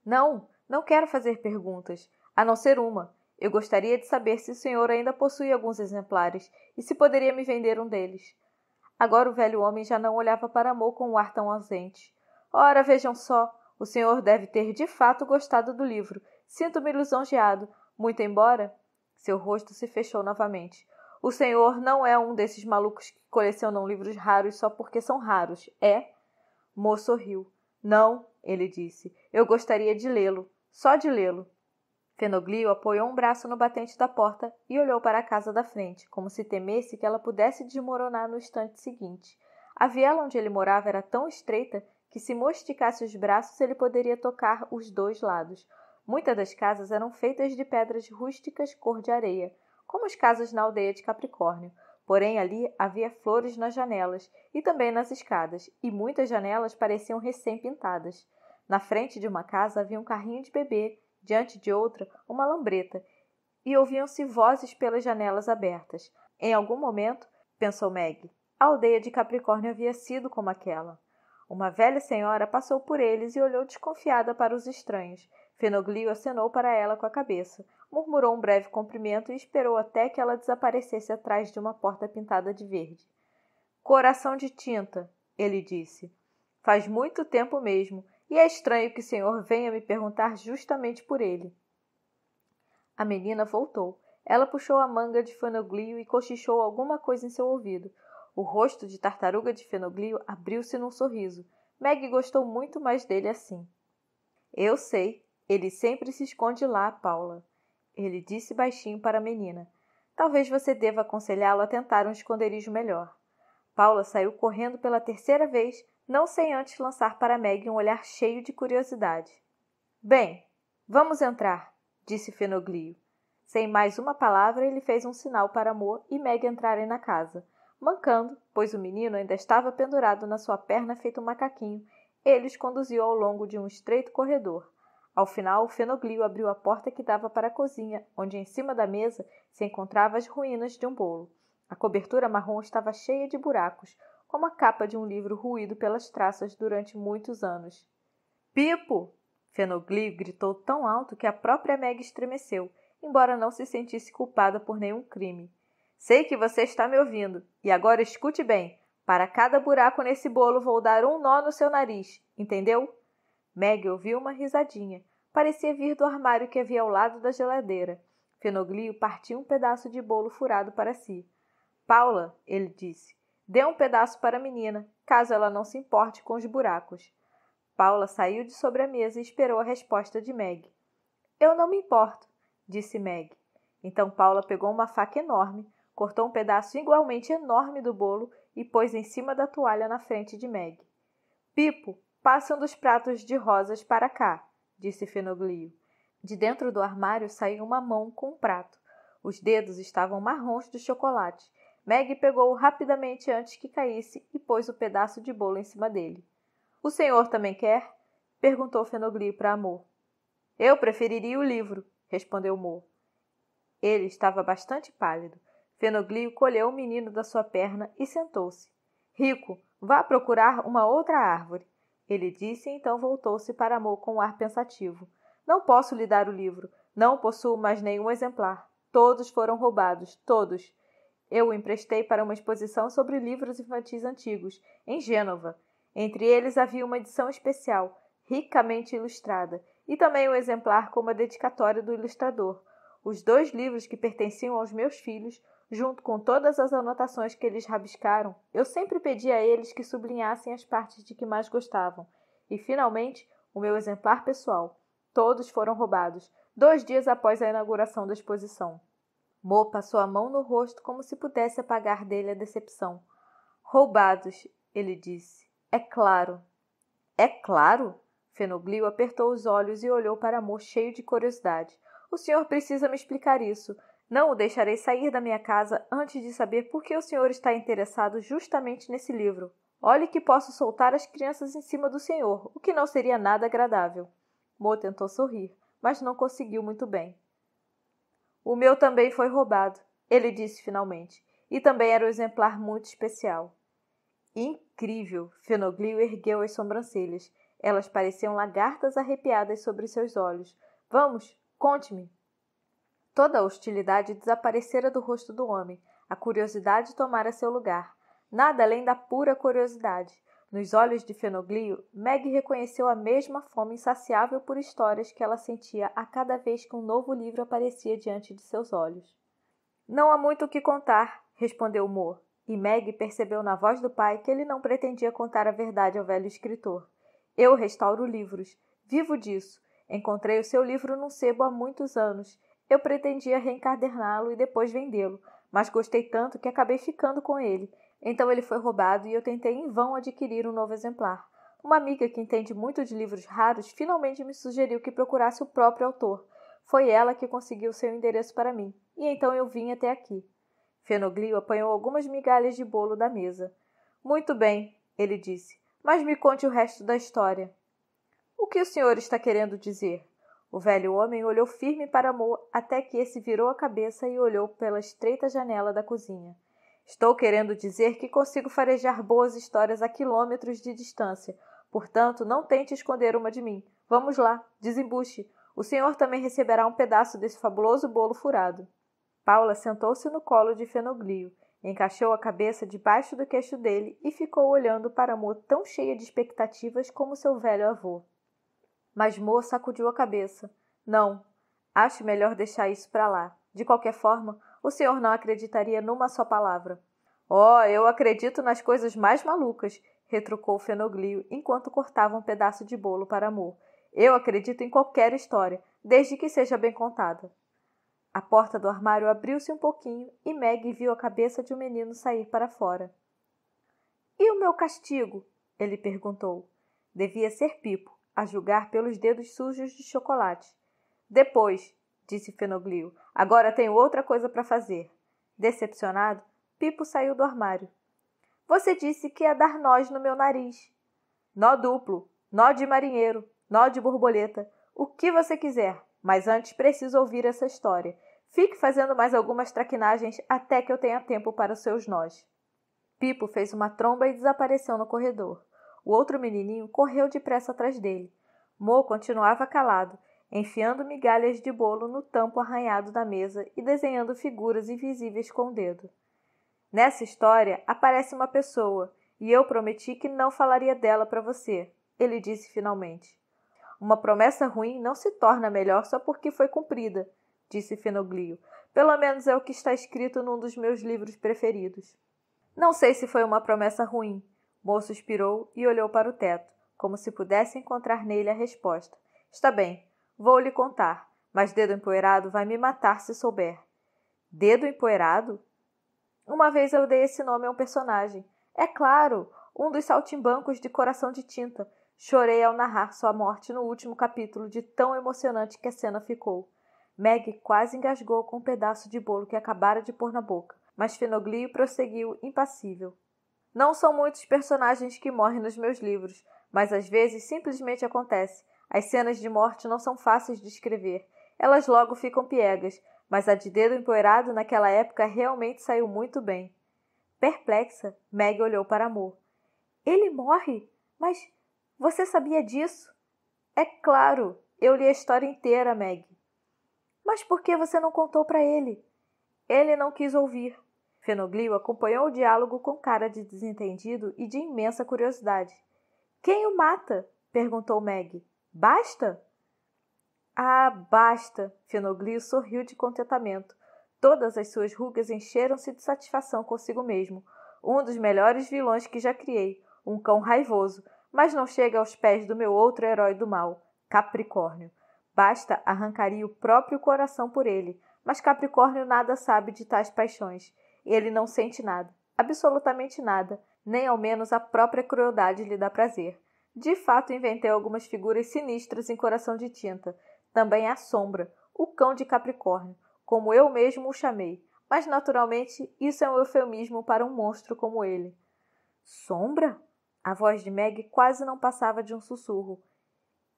Não quero fazer perguntas, a não ser uma. Eu gostaria de saber se o senhor ainda possui alguns exemplares e se poderia me vender um deles. Agora o velho homem já não olhava para Mo com um ar tão ausente. Ora, vejam só, o senhor deve ter de fato gostado do livro. Sinto-me lisonjeado, muito embora... Seu rosto se fechou novamente. O senhor não é um desses malucos que colecionam livros raros só porque são raros, é? Mo sorriu. Não, ele disse. Eu gostaria de lê-lo. Só de lê-lo. Fenoglio apoiou um braço no batente da porta e olhou para a casa da frente, como se temesse que ela pudesse desmoronar no instante seguinte. A viela onde ele morava era tão estreita que, se Mo esticasse os braços, ele poderia tocar os 2 lados. Muitas das casas eram feitas de pedras rústicas cor de areia, como as casas na aldeia de Capricórnio. Porém, ali havia flores nas janelas e também nas escadas, e muitas janelas pareciam recém-pintadas. Na frente de uma casa havia um carrinho de bebê, diante de outra, uma lambreta, e ouviam-se vozes pelas janelas abertas. Em algum momento, pensou Meg, a aldeia de Capricórnio havia sido como aquela. Uma velha senhora passou por eles e olhou desconfiada para os estranhos. Fenoglio acenou para ela com a cabeça, murmurou um breve cumprimento e esperou até que ela desaparecesse atrás de uma porta pintada de verde. Coração de Tinta, ele disse. Faz muito tempo mesmo, e é estranho que o senhor venha me perguntar justamente por ele. A menina voltou. Ela puxou a manga de Fenoglio e cochichou alguma coisa em seu ouvido. O rosto de tartaruga de Fenoglio abriu-se num sorriso. Meg gostou muito mais dele assim. Eu sei. Ele sempre se esconde lá, Paula. Ele disse baixinho para a menina. Talvez você deva aconselhá-lo a tentar um esconderijo melhor. Paula saiu correndo pela 3ª vez, não sem antes lançar para Meg um olhar cheio de curiosidade. Bem, vamos entrar, disse Fenoglio. Sem mais uma palavra, ele fez um sinal para Mo e Meg entrarem na casa. Mancando, pois o menino ainda estava pendurado na sua perna feito um macaquinho, ele os conduziu ao longo de um estreito corredor. Ao final, Fenoglio abriu a porta que dava para a cozinha, onde em cima da mesa se encontravam as ruínas de um bolo. A cobertura marrom estava cheia de buracos, como a capa de um livro ruído pelas traças durante muitos anos. Pipo! Fenoglio gritou tão alto que a própria Meg estremeceu, embora não se sentisse culpada por nenhum crime. Sei que você está me ouvindo, e agora escute bem. Para cada buraco nesse bolo vou dar um nó no seu nariz, entendeu? Meg ouviu uma risadinha. Parecia vir do armário que havia ao lado da geladeira. Fenoglio partiu um pedaço de bolo furado para si. Paula, ele disse, dê um pedaço para a menina, caso ela não se importe com os buracos. Paula saiu de sobre a mesa e esperou a resposta de Meg. Eu não me importo, disse Meg. Então Paula pegou uma faca enorme, cortou um pedaço igualmente enorme do bolo e pôs em cima da toalha na frente de Meg. Pipo, passe um dos pratos de rosas para cá, disse Fenoglio. De dentro do armário saiu uma mão com um prato. Os dedos estavam marrons de chocolate. Meg pegou-o rapidamente antes que caísse e pôs o pedaço de bolo em cima dele. O senhor também quer? Perguntou Fenoglio para Mo. Eu preferiria o livro, respondeu Mo. Ele estava bastante pálido. Fenoglio colheu o menino da sua perna e sentou-se. Rico, vá procurar uma outra árvore, ele disse e então voltou-se para Mo com um ar pensativo. Não posso lhe dar o livro. Não possuo mais nenhum exemplar. Todos foram roubados, todos. Eu o emprestei para uma exposição sobre livros infantis antigos, em Gênova. Entre eles havia uma edição especial, ricamente ilustrada, e também um exemplar com uma dedicatória do ilustrador. Os 2 livros que pertenciam aos meus filhos, junto com todas as anotações que eles rabiscaram, eu sempre pedi a eles que sublinhassem as partes de que mais gostavam. E, finalmente, o meu exemplar pessoal. Todos foram roubados, 2 dias após a inauguração da exposição. Mo passou a mão no rosto como se pudesse apagar dele a decepção. Roubados, ele disse. É claro. É claro? Fenoglio apertou os olhos e olhou para Mo cheio de curiosidade. O senhor precisa me explicar isso. Não o deixarei sair da minha casa antes de saber por que o senhor está interessado justamente nesse livro. Olhe que posso soltar as crianças em cima do senhor, o que não seria nada agradável. Mo tentou sorrir, mas não conseguiu muito bem. O meu também foi roubado, ele disse finalmente, e também era um exemplar muito especial. Incrível! Fenoglio ergueu as sobrancelhas. Elas pareciam lagartas arrepiadas sobre seus olhos. Vamos, conte-me. Toda a hostilidade desaparecera do rosto do homem. A curiosidade tomara seu lugar. Nada além da pura curiosidade. Nos olhos de Fenoglio, Meg reconheceu a mesma fome insaciável por histórias que ela sentia a cada vez que um novo livro aparecia diante de seus olhos. Não há muito o que contar, respondeu Mo, e Meg percebeu na voz do pai que ele não pretendia contar a verdade ao velho escritor. Eu restauro livros. Vivo disso. Encontrei o seu livro num sebo há muitos anos. Eu pretendia reencaderná-lo e depois vendê-lo, mas gostei tanto que acabei ficando com ele. Então ele foi roubado e eu tentei em vão adquirir um novo exemplar. Uma amiga que entende muito de livros raros finalmente me sugeriu que procurasse o próprio autor. Foi ela que conseguiu seu endereço para mim, e então eu vim até aqui. Fenoglio apanhou algumas migalhas de bolo da mesa. Muito bem, ele disse, mas me conte o resto da história. O que o senhor está querendo dizer? O velho homem olhou firme para Mo até que esse virou a cabeça e olhou pela estreita janela da cozinha. Estou querendo dizer que consigo farejar boas histórias a quilômetros de distância. Portanto, não tente esconder uma de mim. Vamos lá, desembuche. O senhor também receberá um pedaço desse fabuloso bolo furado. Paula sentou-se no colo de Fenoglio, encaixou a cabeça debaixo do queixo dele e ficou olhando para Mo tão cheia de expectativas como seu velho avô. Mas Mo sacudiu a cabeça. Não, acho melhor deixar isso para lá. De qualquer forma, o senhor não acreditaria numa só palavra. Oh, eu acredito nas coisas mais malucas, retrucou Fenoglio enquanto cortava um pedaço de bolo para Mo. Eu acredito em qualquer história, desde que seja bem contada. A porta do armário abriu-se um pouquinho e Meg viu a cabeça de um menino sair para fora. E o meu castigo? Ele perguntou. Devia ser Pipo, a julgar pelos dedos sujos de chocolate. Depois, disse Fenoglio, agora tenho outra coisa para fazer. Decepcionado, Pipo saiu do armário. Você disse que ia dar nós no meu nariz. Nó duplo, nó de marinheiro, nó de borboleta, o que você quiser, mas antes preciso ouvir essa história. Fique fazendo mais algumas traquinagens até que eu tenha tempo para os seus nós. Pipo fez uma tromba e desapareceu no corredor. O outro menininho correu depressa atrás dele. Mo continuava calado, enfiando migalhas de bolo no tampo arranhado da mesa e desenhando figuras invisíveis com o dedo. Nessa história, aparece uma pessoa, E eu prometi que não falaria dela para você, ele disse finalmente. Uma promessa ruim não se torna melhor só porque foi cumprida, disse Fenoglio. Pelo menos é o que está escrito num dos meus livros preferidos. Não sei se foi uma promessa ruim. Mo suspirou e olhou para o teto, como se pudesse encontrar nele a resposta. Está bem, vou lhe contar, mas Dedo Empoeirado vai me matar se souber. Dedo Empoeirado? Uma vez eu dei esse nome a um personagem. É claro, um dos saltimbancos de Coração de Tinta. Chorei ao narrar sua morte no último capítulo, de tão emocionante que a cena ficou. Meg quase engasgou com um pedaço de bolo que acabara de pôr na boca, mas Fenoglio prosseguiu impassível. Não são muitos personagens que morrem nos meus livros, mas às vezes simplesmente acontece. As cenas de morte não são fáceis de escrever. Elas logo ficam piegas, mas a de Dedo Empoeirado naquela época realmente saiu muito bem. Perplexa, Meg olhou para Mo. Ele morre? Mas você sabia disso? É claro, eu li a história inteira, Meg. Mas por que você não contou para ele? Ele não quis ouvir. Fenoglio acompanhou o diálogo com cara de desentendido e de imensa curiosidade. Quem o mata? Perguntou Meg. Basta? Ah, basta! Fenoglio sorriu de contentamento. Todas as suas rugas encheram-se de satisfação consigo mesmo. Um dos melhores vilões que já criei, um cão raivoso, mas não chega aos pés do meu outro herói do mal, Capricórnio. Basta arrancaria o próprio coração por ele, mas Capricórnio nada sabe de tais paixões. Ele não sente nada, absolutamente nada, nem ao menos a própria crueldade lhe dá prazer. De fato, inventei algumas figuras sinistras em Coração de Tinta. Também a Sombra, o cão de Capricórnio, como eu mesmo o chamei, mas naturalmente isso é um eufemismo para um monstro como ele. Sombra? A voz de Meg quase não passava de um sussurro.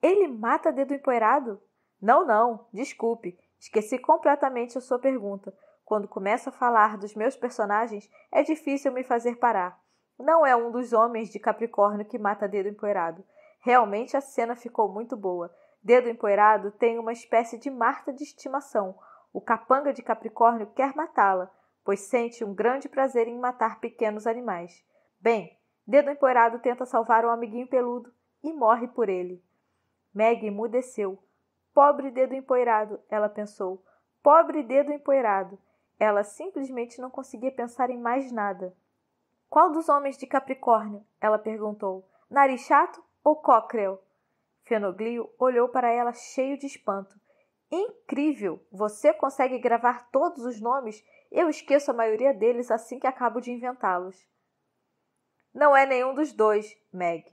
Ele mata Dedo Empoeirado? Não, desculpe, esqueci completamente a sua pergunta. Quando começo a falar dos meus personagens, é difícil me fazer parar. Não é um dos homens de Capricórnio que mata Dedo Empoeirado. Realmente a cena ficou muito boa. Dedo Empoeirado tem uma espécie de Marta de estimação. O capanga de Capricórnio quer matá-la, pois sente um grande prazer em matar pequenos animais. Bem, Dedo Empoeirado tenta salvar um amiguinho peludo e morre por ele. Meg emudeceu. Pobre Dedo Empoeirado, ela pensou. Pobre Dedo Empoeirado. Ela simplesmente não conseguia pensar em mais nada. Qual dos homens de Capricórnio? Ela perguntou. Nariz Chato ou Cockrell? Fenoglio olhou para ela cheio de espanto. Incrível! Você consegue gravar todos os nomes? Eu esqueço a maioria deles assim que acabo de inventá-los. Não é nenhum dos dois, Meg,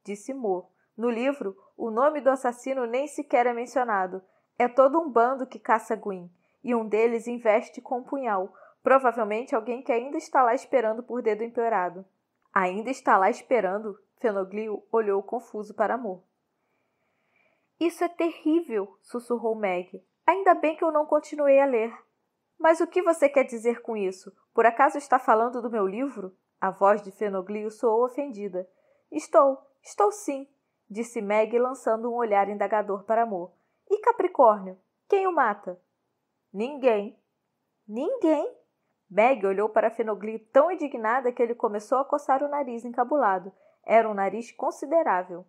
disse Mo. No livro, o nome do assassino nem sequer é mencionado. É todo um bando que caça Gwyn, e um deles investe com um punhal. Provavelmente alguém que ainda está lá esperando por Dedo Empoeirado. Ainda está lá esperando? Fenoglio olhou confuso para Mo. Isso é terrível, sussurrou Meg. Ainda bem que eu não continuei a ler. Mas o que você quer dizer com isso? Por acaso está falando do meu livro? A voz de Fenoglio soou ofendida. Estou sim, disse Meg lançando um olhar indagador para Mo. E Capricórnio? Quem o mata? Ninguém. Ninguém? Meg olhou para Fenoglio tão indignada que ele começou a coçar o nariz encabulado. Era um nariz considerável.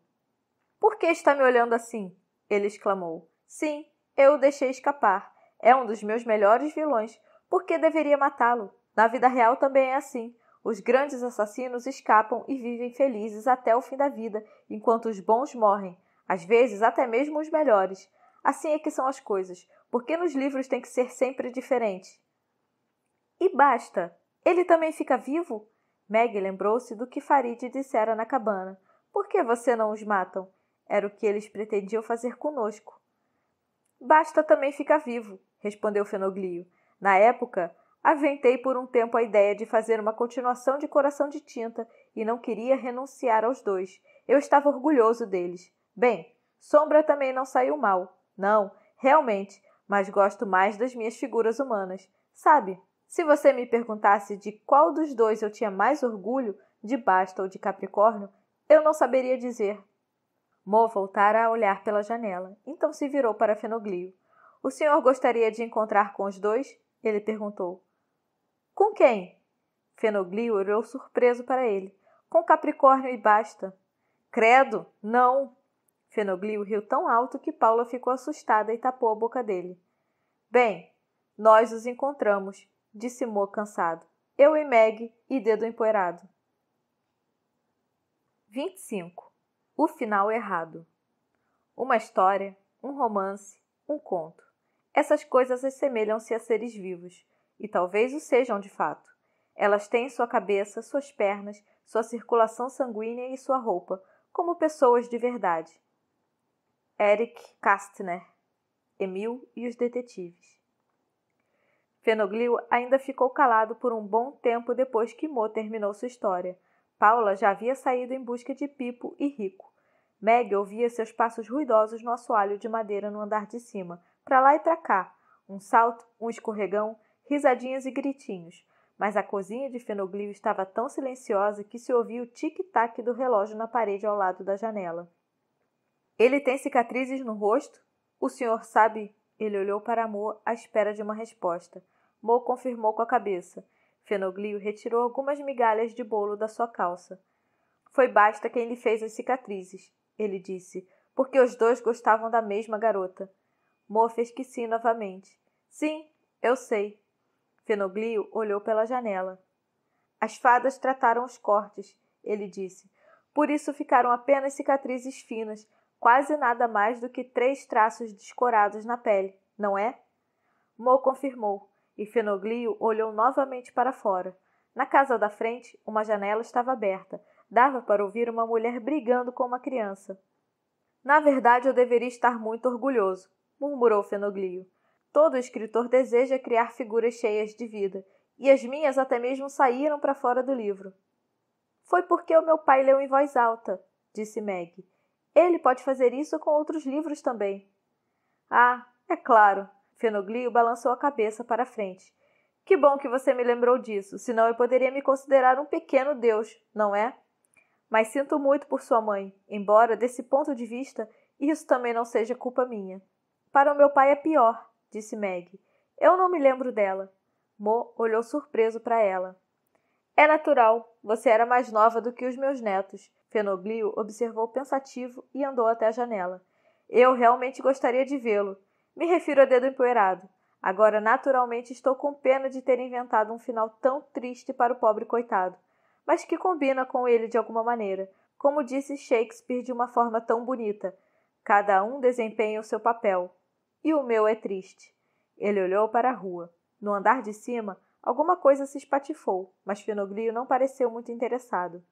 Por que está me olhando assim? Ele exclamou. Sim, eu o deixei escapar. É um dos meus melhores vilões. Por que deveria matá-lo? Na vida real também é assim. Os grandes assassinos escapam e vivem felizes até o fim da vida, enquanto os bons morrem. Às vezes, até mesmo os melhores. Assim é que são as coisas. Por que nos livros tem que ser sempre diferente? E basta. Ele também fica vivo? Meg lembrou-se do que Farid dissera na cabana. Por que você não os matam? Era o que eles pretendiam fazer conosco. Basta também ficar vivo, respondeu Fenoglio. Na época, aventei por um tempo a ideia de fazer uma continuação de Coração de Tinta e não queria renunciar aos dois. Eu estava orgulhoso deles. Bem, Sombra também não saiu mal. Não, realmente, mas gosto mais das minhas figuras humanas. Sabe, se você me perguntasse de qual dos dois eu tinha mais orgulho, de Basta ou de Capricórnio, eu não saberia dizer. Mo voltara a olhar pela janela, então se virou para Fenoglio. O senhor gostaria de encontrar com os dois? Ele perguntou. Com quem? Fenoglio olhou surpreso para ele. Com Capricórnio e basta. Credo, não! Fenoglio riu tão alto que Paula ficou assustada e tapou a boca dele. Bem, nós os encontramos, disse Mo cansado. Eu e Meg e Dedo Empoeirado. 25. O final errado. Uma história, um romance, um conto. Essas coisas assemelham-se a seres vivos, e talvez o sejam de fato. Elas têm sua cabeça, suas pernas, sua circulação sanguínea e sua roupa, como pessoas de verdade. Eric Kastner, Emil e os Detetives. Fenoglio ainda ficou calado por um bom tempo depois que Mo terminou sua história. Paula já havia saído em busca de Pipo e Rico. Meg ouvia seus passos ruidosos no assoalho de madeira no andar de cima, para lá e para cá, um salto, um escorregão, risadinhas e gritinhos. Mas a cozinha de Fenoglio estava tão silenciosa que se ouvia o tic-tac do relógio na parede ao lado da janela. Ele tem cicatrizes no rosto? O senhor sabe? Ele olhou para Mo à espera de uma resposta. Mo confirmou com a cabeça. Fenoglio retirou algumas migalhas de bolo da sua calça. Foi Basta quem lhe fez as cicatrizes, ele disse, porque os dois gostavam da mesma garota. Mo fez que sim novamente. Sim, eu sei. Fenoglio olhou pela janela. As fadas trataram os cortes, ele disse. Por isso ficaram apenas cicatrizes finas, quase nada mais do que 3 traços descorados na pele, não é? Mo confirmou, e Fenoglio olhou novamente para fora. Na casa da frente, uma janela estava aberta. Dava para ouvir uma mulher brigando com uma criança. Na verdade, eu deveria estar muito orgulhoso, murmurou Fenoglio. Todo escritor deseja criar figuras cheias de vida, e as minhas até mesmo saíram para fora do livro. Foi porque o meu pai leu em voz alta, disse Meg. Ele pode fazer isso com outros livros também. Ah, é claro. Fenoglio balançou a cabeça para a frente. Que bom que você me lembrou disso, senão eu poderia me considerar um pequeno deus, não é? Mas sinto muito por sua mãe, embora, desse ponto de vista, isso também não seja culpa minha. Para o meu pai é pior, disse Meg. Eu não me lembro dela. Mo olhou surpreso para ela. É natural, você era mais nova do que os meus netos. Fenoglio observou pensativo e andou até a janela. Eu realmente gostaria de vê-lo. Me refiro a Dedo Empoeirado. Agora, naturalmente, estou com pena de ter inventado um final tão triste para o pobre coitado, mas que combina com ele de alguma maneira. Como disse Shakespeare de uma forma tão bonita, cada um desempenha o seu papel. E o meu é triste. Ele olhou para a rua. No andar de cima, alguma coisa se espatifou, mas Fenoglio não pareceu muito interessado.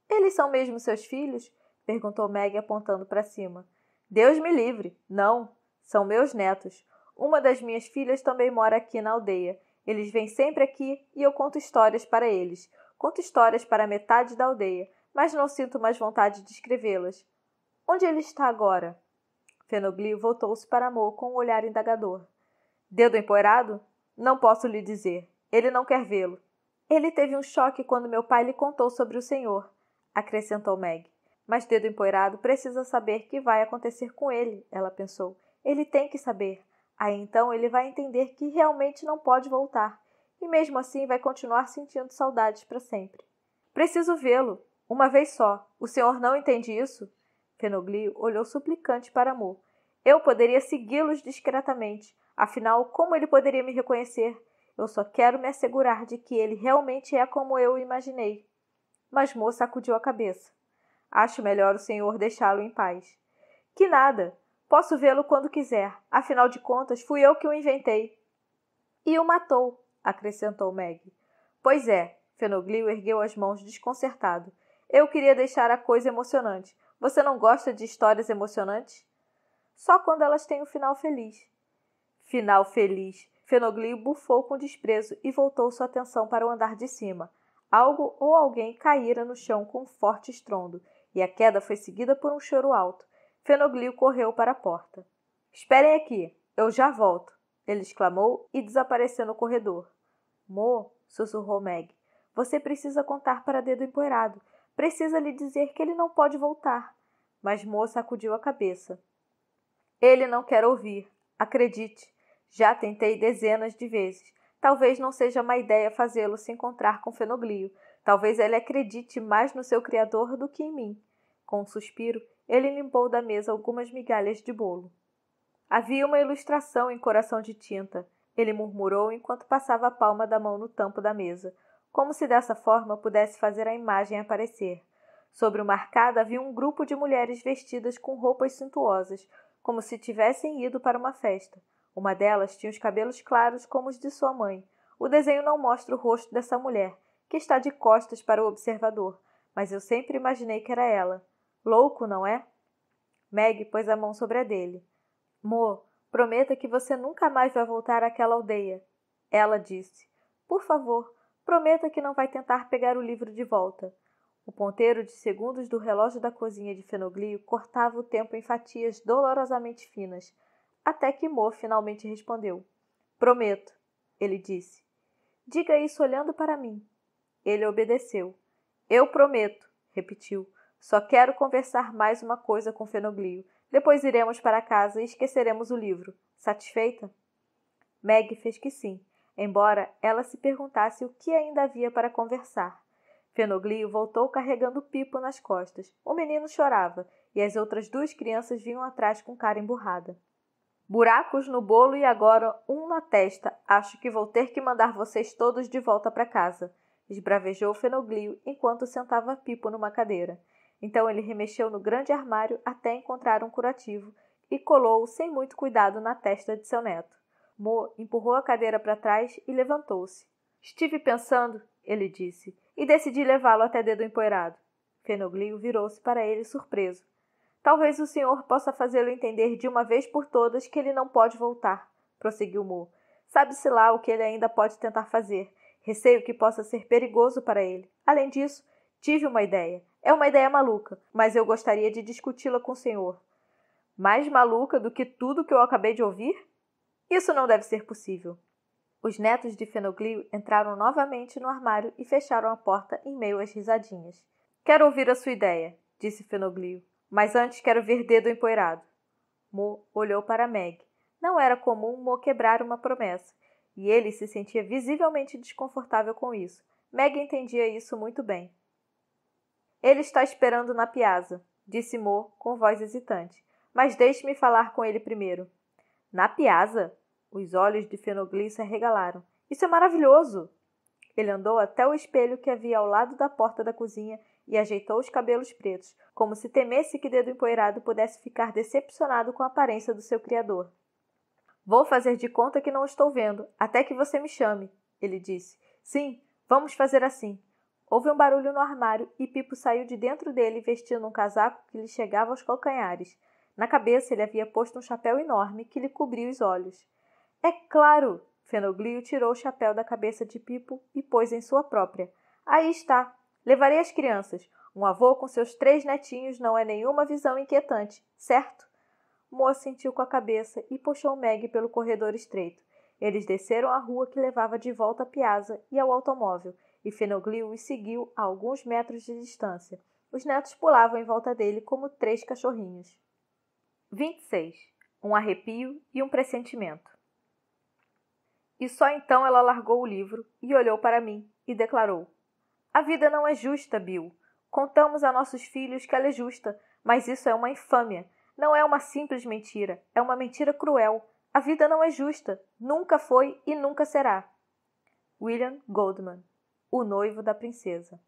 Eles são mesmo seus filhos? Perguntou Meg apontando para cima. Deus me livre! Não, são meus netos. Uma das minhas filhas também mora aqui na aldeia. Eles vêm sempre aqui e eu conto histórias para eles. Conto histórias para metade da aldeia, mas não sinto mais vontade de escrevê-las. Onde ele está agora? Fenoglio voltou-se para Mo com um olhar indagador. Dedo Empoeirado? Não posso lhe dizer. Ele não quer vê-lo. Ele teve um choque quando meu pai lhe contou sobre o senhor, acrescentou Meg. Mas Dedo Empoeirado precisa saber que vai acontecer com ele, ela pensou. Ele tem que saber. Aí então ele vai entender que realmente não pode voltar. E mesmo assim vai continuar sentindo saudades para sempre. Preciso vê-lo. Uma vez só. O senhor não entende isso? Fenoglio olhou suplicante para Mo. Eu poderia segui-los discretamente. Afinal, como ele poderia me reconhecer? Eu só quero me assegurar de que ele realmente é como eu o imaginei. Mas Mo sacudiu a cabeça. Acho melhor o senhor deixá-lo em paz. Que nada! Posso vê-lo quando quiser. Afinal de contas, fui eu que o inventei. E o matou, acrescentou Meg. Pois é, Fenoglio ergueu as mãos desconcertado. Eu queria deixar a coisa emocionante. Você não gosta de histórias emocionantes? Só quando elas têm um final feliz. Final feliz. Fenoglio bufou com desprezo e voltou sua atenção para o andar de cima. Algo ou alguém caíra no chão com um forte estrondo, e a queda foi seguida por um choro alto. Fenoglio correu para a porta. Esperem aqui, eu já volto, ele exclamou e desapareceu no corredor. Mo, sussurrou Meg, você precisa contar para Dedo Empoeirado. Precisa lhe dizer que ele não pode voltar. Mas Mo sacudiu a cabeça. Ele não quer ouvir. Acredite. Já tentei dezenas de vezes. Talvez não seja má ideia fazê-lo se encontrar com Fenoglio. Talvez ele acredite mais no seu Criador do que em mim. Com um suspiro, ele limpou da mesa algumas migalhas de bolo. Havia uma ilustração em Coração de Tinta, ele murmurou enquanto passava a palma da mão no tampo da mesa, como se dessa forma pudesse fazer a imagem aparecer. Sobre uma arcada havia um grupo de mulheres vestidas com roupas suntuosas, como se tivessem ido para uma festa. Uma delas tinha os cabelos claros como os de sua mãe. O desenho não mostra o rosto dessa mulher, que está de costas para o observador, mas eu sempre imaginei que era ela. Louco, não é? Meg pôs a mão sobre a dele. Mo, prometa que você nunca mais vai voltar àquela aldeia. Ela disse. Por favor, prometa que não vai tentar pegar o livro de volta. O ponteiro de segundos do relógio da cozinha de Fenoglio cortava o tempo em fatias dolorosamente finas, até que Mo finalmente respondeu. Prometo, ele disse. Diga isso olhando para mim. Ele obedeceu. Eu prometo, repetiu. Só quero conversar mais uma coisa com Fenoglio. Depois iremos para casa e esqueceremos o livro. Satisfeita? Meg fez que sim, embora ela se perguntasse o que ainda havia para conversar. Fenoglio voltou carregando Pipo nas costas. O menino chorava, e as outras duas crianças vinham atrás com cara emburrada. Buracos no bolo e agora um na testa. Acho que vou ter que mandar vocês todos de volta para casa, esbravejou Fenoglio enquanto sentava Pipo numa cadeira. Então ele remexeu no grande armário até encontrar um curativo e colou-o sem muito cuidado na testa de seu neto. Mo empurrou a cadeira para trás e levantou-se. Estive pensando, ele disse, e decidi levá-lo até Dedo Empoeirado. Fenoglio virou-se para ele surpreso. Talvez o senhor possa fazê-lo entender de uma vez por todas que ele não pode voltar, prosseguiu Mo. Sabe-se lá o que ele ainda pode tentar fazer. Receio que possa ser perigoso para ele. Além disso, tive uma ideia. É uma ideia maluca, mas eu gostaria de discuti-la com o senhor. Mais maluca do que tudo que eu acabei de ouvir? Isso não deve ser possível. Os netos de Fenoglio entraram novamente no armário e fecharam a porta em meio às risadinhas. Quero ouvir a sua ideia, disse Fenoglio, mas antes quero ver Dedo Empoeirado. Mo olhou para Meg. Não era comum Mo quebrar uma promessa, e ele se sentia visivelmente desconfortável com isso. Meg entendia isso muito bem. Ele está esperando na piazza, disse Mo com voz hesitante. Mas deixe-me falar com ele primeiro. Na piazza? Os olhos de Fenoglio se arregalaram. Isso é maravilhoso! Ele andou até o espelho que havia ao lado da porta da cozinha e ajeitou os cabelos pretos, como se temesse que Dedo Empoeirado pudesse ficar decepcionado com a aparência do seu criador. Vou fazer de conta que não estou vendo, até que você me chame, ele disse. Sim, vamos fazer assim. Houve um barulho no armário e Pipo saiu de dentro dele vestindo um casaco que lhe chegava aos calcanhares. Na cabeça ele havia posto um chapéu enorme que lhe cobria os olhos. É claro! Fenoglio tirou o chapéu da cabeça de Pipo e pôs em sua própria. Aí está! Levarei as crianças. Um avô com seus 3 netinhos não é nenhuma visão inquietante, certo? Mo assentiu com a cabeça e puxou Meg pelo corredor estreito. Eles desceram a rua que levava de volta à piazza e ao automóvel, e Fenoglio os seguiu a alguns metros de distância. Os netos pulavam em volta dele como 3 cachorrinhos. 26. Um arrepio e um pressentimento. E só então ela largou o livro e olhou para mim e declarou. A vida não é justa, Bill. Contamos a nossos filhos que ela é justa, mas isso é uma infâmia. Não é uma simples mentira, é uma mentira cruel. A vida não é justa, nunca foi e nunca será. William Goldman, o noivo da princesa.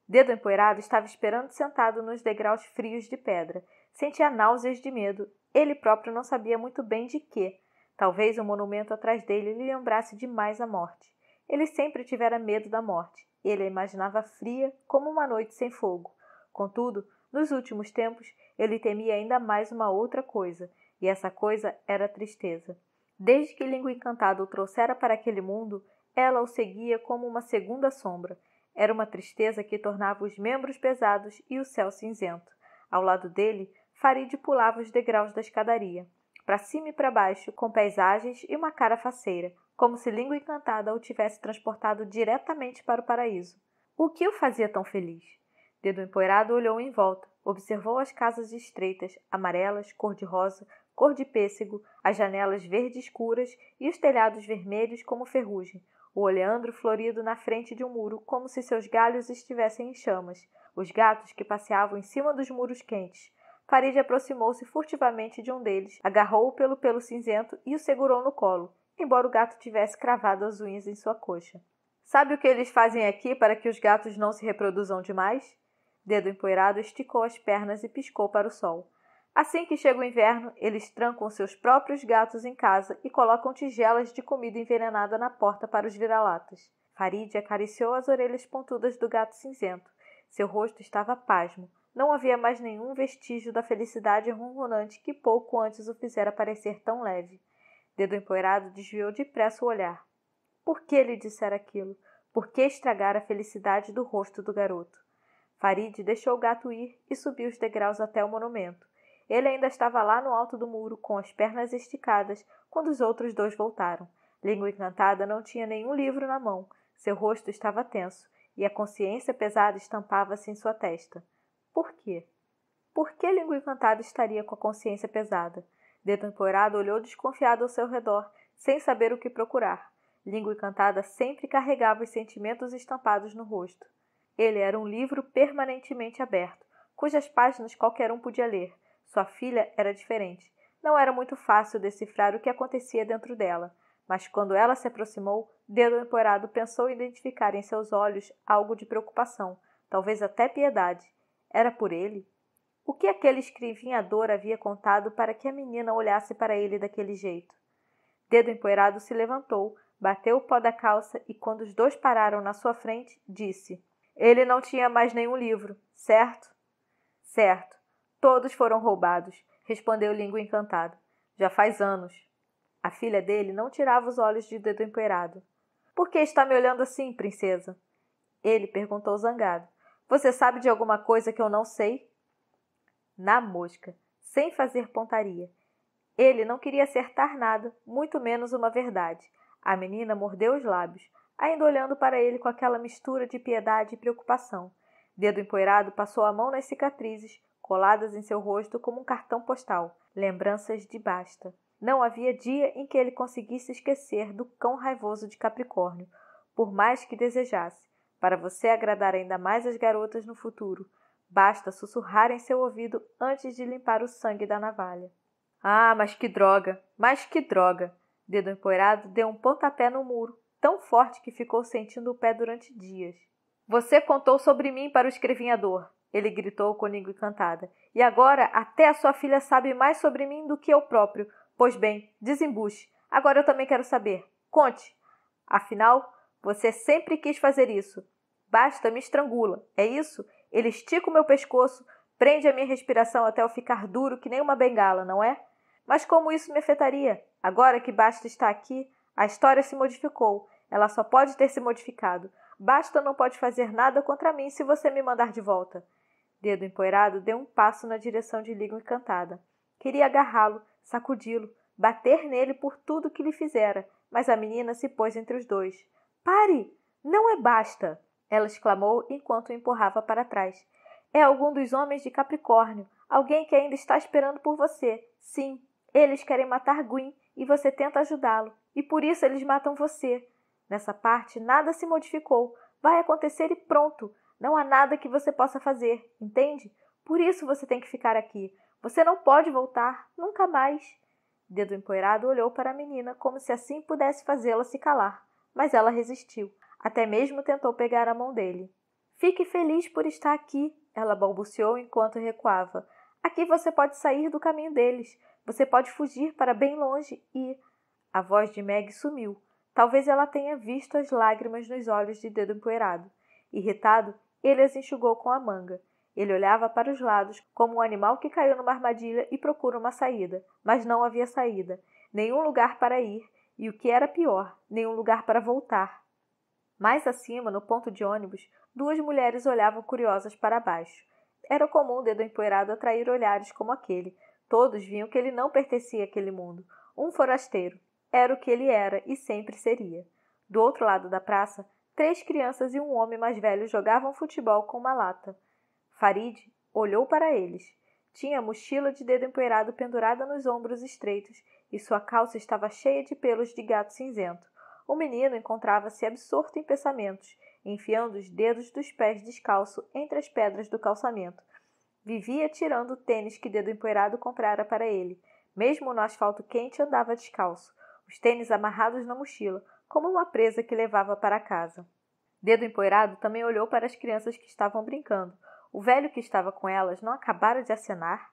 Dedo Empoeirado estava esperando sentado nos degraus frios de pedra. Sentia náuseas de medo. Ele próprio não sabia muito bem de quê. Talvez o monumento atrás dele lhe lembrasse demais a morte. Ele sempre tivera medo da morte. Ele a imaginava fria como uma noite sem fogo. Contudo, nos últimos tempos, ele temia ainda mais uma outra coisa, e essa coisa era a tristeza. Desde que Língua Encantada o trouxera para aquele mundo, ela o seguia como uma segunda sombra. Era uma tristeza que tornava os membros pesados e o céu cinzento. Ao lado dele, Farid pulava os degraus da escadaria, para cima e para baixo, com paisagens e uma cara faceira, como se Língua Encantada o tivesse transportado diretamente para o paraíso. O que o fazia tão feliz? Dedo Empoeirado olhou em volta, observou as casas estreitas, amarelas, cor-de-rosa, cor de pêssego, as janelas verde escuras e os telhados vermelhos como ferrugem, o oleandro florido na frente de um muro como se seus galhos estivessem em chamas, os gatos que passeavam em cima dos muros quentes. Farid aproximou-se furtivamente de um deles, agarrou-o pelo pelo cinzento e o segurou no colo, embora o gato tivesse cravado as unhas em sua coxa. Sabe o que eles fazem aqui para que os gatos não se reproduzam demais? Dedo empoeirado esticou as pernas e piscou para o sol. Assim que chega o inverno, eles trancam seus próprios gatos em casa e colocam tigelas de comida envenenada na porta para os vira-latas. Farid acariciou as orelhas pontudas do gato cinzento. Seu rosto estava pasmo. Não havia mais nenhum vestígio da felicidade ronronante que pouco antes o fizera parecer tão leve. Dedo empoeirado desviou depressa o olhar. Por que lhe dissera aquilo? Por que estragar a felicidade do rosto do garoto? Farid deixou o gato ir e subiu os degraus até o monumento. Ele ainda estava lá no alto do muro, com as pernas esticadas, quando os outros dois voltaram. Língua Encantada não tinha nenhum livro na mão. Seu rosto estava tenso, e a consciência pesada estampava-se em sua testa. Por quê? Por que Língua Encantada estaria com a consciência pesada? Dedo empoeirado olhou desconfiado ao seu redor, sem saber o que procurar. Língua Encantada sempre carregava os sentimentos estampados no rosto. Ele era um livro permanentemente aberto, cujas páginas qualquer um podia ler. Sua filha era diferente. Não era muito fácil decifrar o que acontecia dentro dela, mas quando ela se aproximou, Dedo empoeirado pensou identificar em seus olhos algo de preocupação, talvez até piedade. Era por ele? O que aquele escrivinhador havia contado para que a menina olhasse para ele daquele jeito? Dedo empoeirado se levantou, bateu o pó da calça e, quando os dois pararam na sua frente, disse: Ele não tinha mais nenhum livro, certo? Certo. Todos foram roubados, respondeu Língua Encantada. Já faz anos. A filha dele não tirava os olhos de Dedo empoeirado. Por que está me olhando assim, princesa? Ele perguntou zangado. Você sabe de alguma coisa que eu não sei? Na mosca, sem fazer pontaria. Ele não queria acertar nada, muito menos uma verdade. A menina mordeu os lábios, ainda olhando para ele com aquela mistura de piedade e preocupação. Dedo empoeirado passou a mão nas cicatrizes, coladas em seu rosto como um cartão postal, lembranças de Basta. Não havia dia em que ele conseguisse esquecer do cão raivoso de Capricórnio, por mais que desejasse. Para você agradar ainda mais as garotas no futuro, basta sussurrar em seu ouvido antes de limpar o sangue da navalha. Ah, mas que droga! Mas que droga! Dedo empoeirado deu um pontapé no muro, tão forte que ficou sentindo o pé durante dias. Você contou sobre mim para o escrevinhador, ele gritou com Língua Encantada. E agora até a sua filha sabe mais sobre mim do que eu próprio. Pois bem, desembuche. Agora eu também quero saber. Conte. Afinal, você sempre quis fazer isso. Basta me estrangula, é isso? Ele estica o meu pescoço, prende a minha respiração até eu ficar duro que nem uma bengala, não é? Mas como isso me afetaria? Agora que Basta está aqui, a história se modificou. Ela só pode ter se modificado. Basta não pode fazer nada contra mim se você me mandar de volta. Dedo empoeirado deu um passo na direção de Língua Encantada. Queria agarrá-lo, sacudi-lo, bater nele por tudo que lhe fizera, mas a menina se pôs entre os dois. Pare! Não é Basta! Ela exclamou enquanto o empurrava para trás. É algum dos homens de Capricórnio, alguém que ainda está esperando por você. Sim, eles querem matar Gwyn e você tenta ajudá-lo, e por isso eles matam você. Nessa parte nada se modificou, vai acontecer e pronto. Não há nada que você possa fazer, entende? Por isso você tem que ficar aqui. Você não pode voltar, nunca mais. Dedo empoeirado olhou para a menina como se assim pudesse fazê-la se calar, mas ela resistiu. Até mesmo tentou pegar a mão dele. Fique feliz por estar aqui, ela balbuciou enquanto recuava. Aqui você pode sair do caminho deles. Você pode fugir para bem longe e... A voz de Meg sumiu. Talvez ela tenha visto as lágrimas nos olhos de Dedo empoeirado. Irritado, ele as enxugou com a manga. Ele olhava para os lados, como um animal que caiu numa armadilha e procura uma saída. Mas não havia saída. Nenhum lugar para ir. E o que era pior, nenhum lugar para voltar. Mais acima, no ponto de ônibus, duas mulheres olhavam curiosas para baixo. Era comum Dedo empoeirado atrair olhares como aquele. Todos viam que ele não pertencia àquele mundo. Um forasteiro. Era o que ele era e sempre seria. Do outro lado da praça, 3 crianças e um homem mais velho jogavam futebol com uma lata. Farid olhou para eles. Tinha a mochila de dedo empoeirado pendurada nos ombros estreitos e sua calça estava cheia de pelos de gato cinzento. O menino encontrava-se absorto em pensamentos, enfiando os dedos dos pés descalço entre as pedras do calçamento. Vivia tirando o tênis que Dedo Empoeirado comprara para ele. Mesmo no asfalto quente andava descalço, os tênis amarrados na mochila, como uma presa que levava para casa. Dedo Empoeirado também olhou para as crianças que estavam brincando. O velho que estava com elas não acabara de acenar?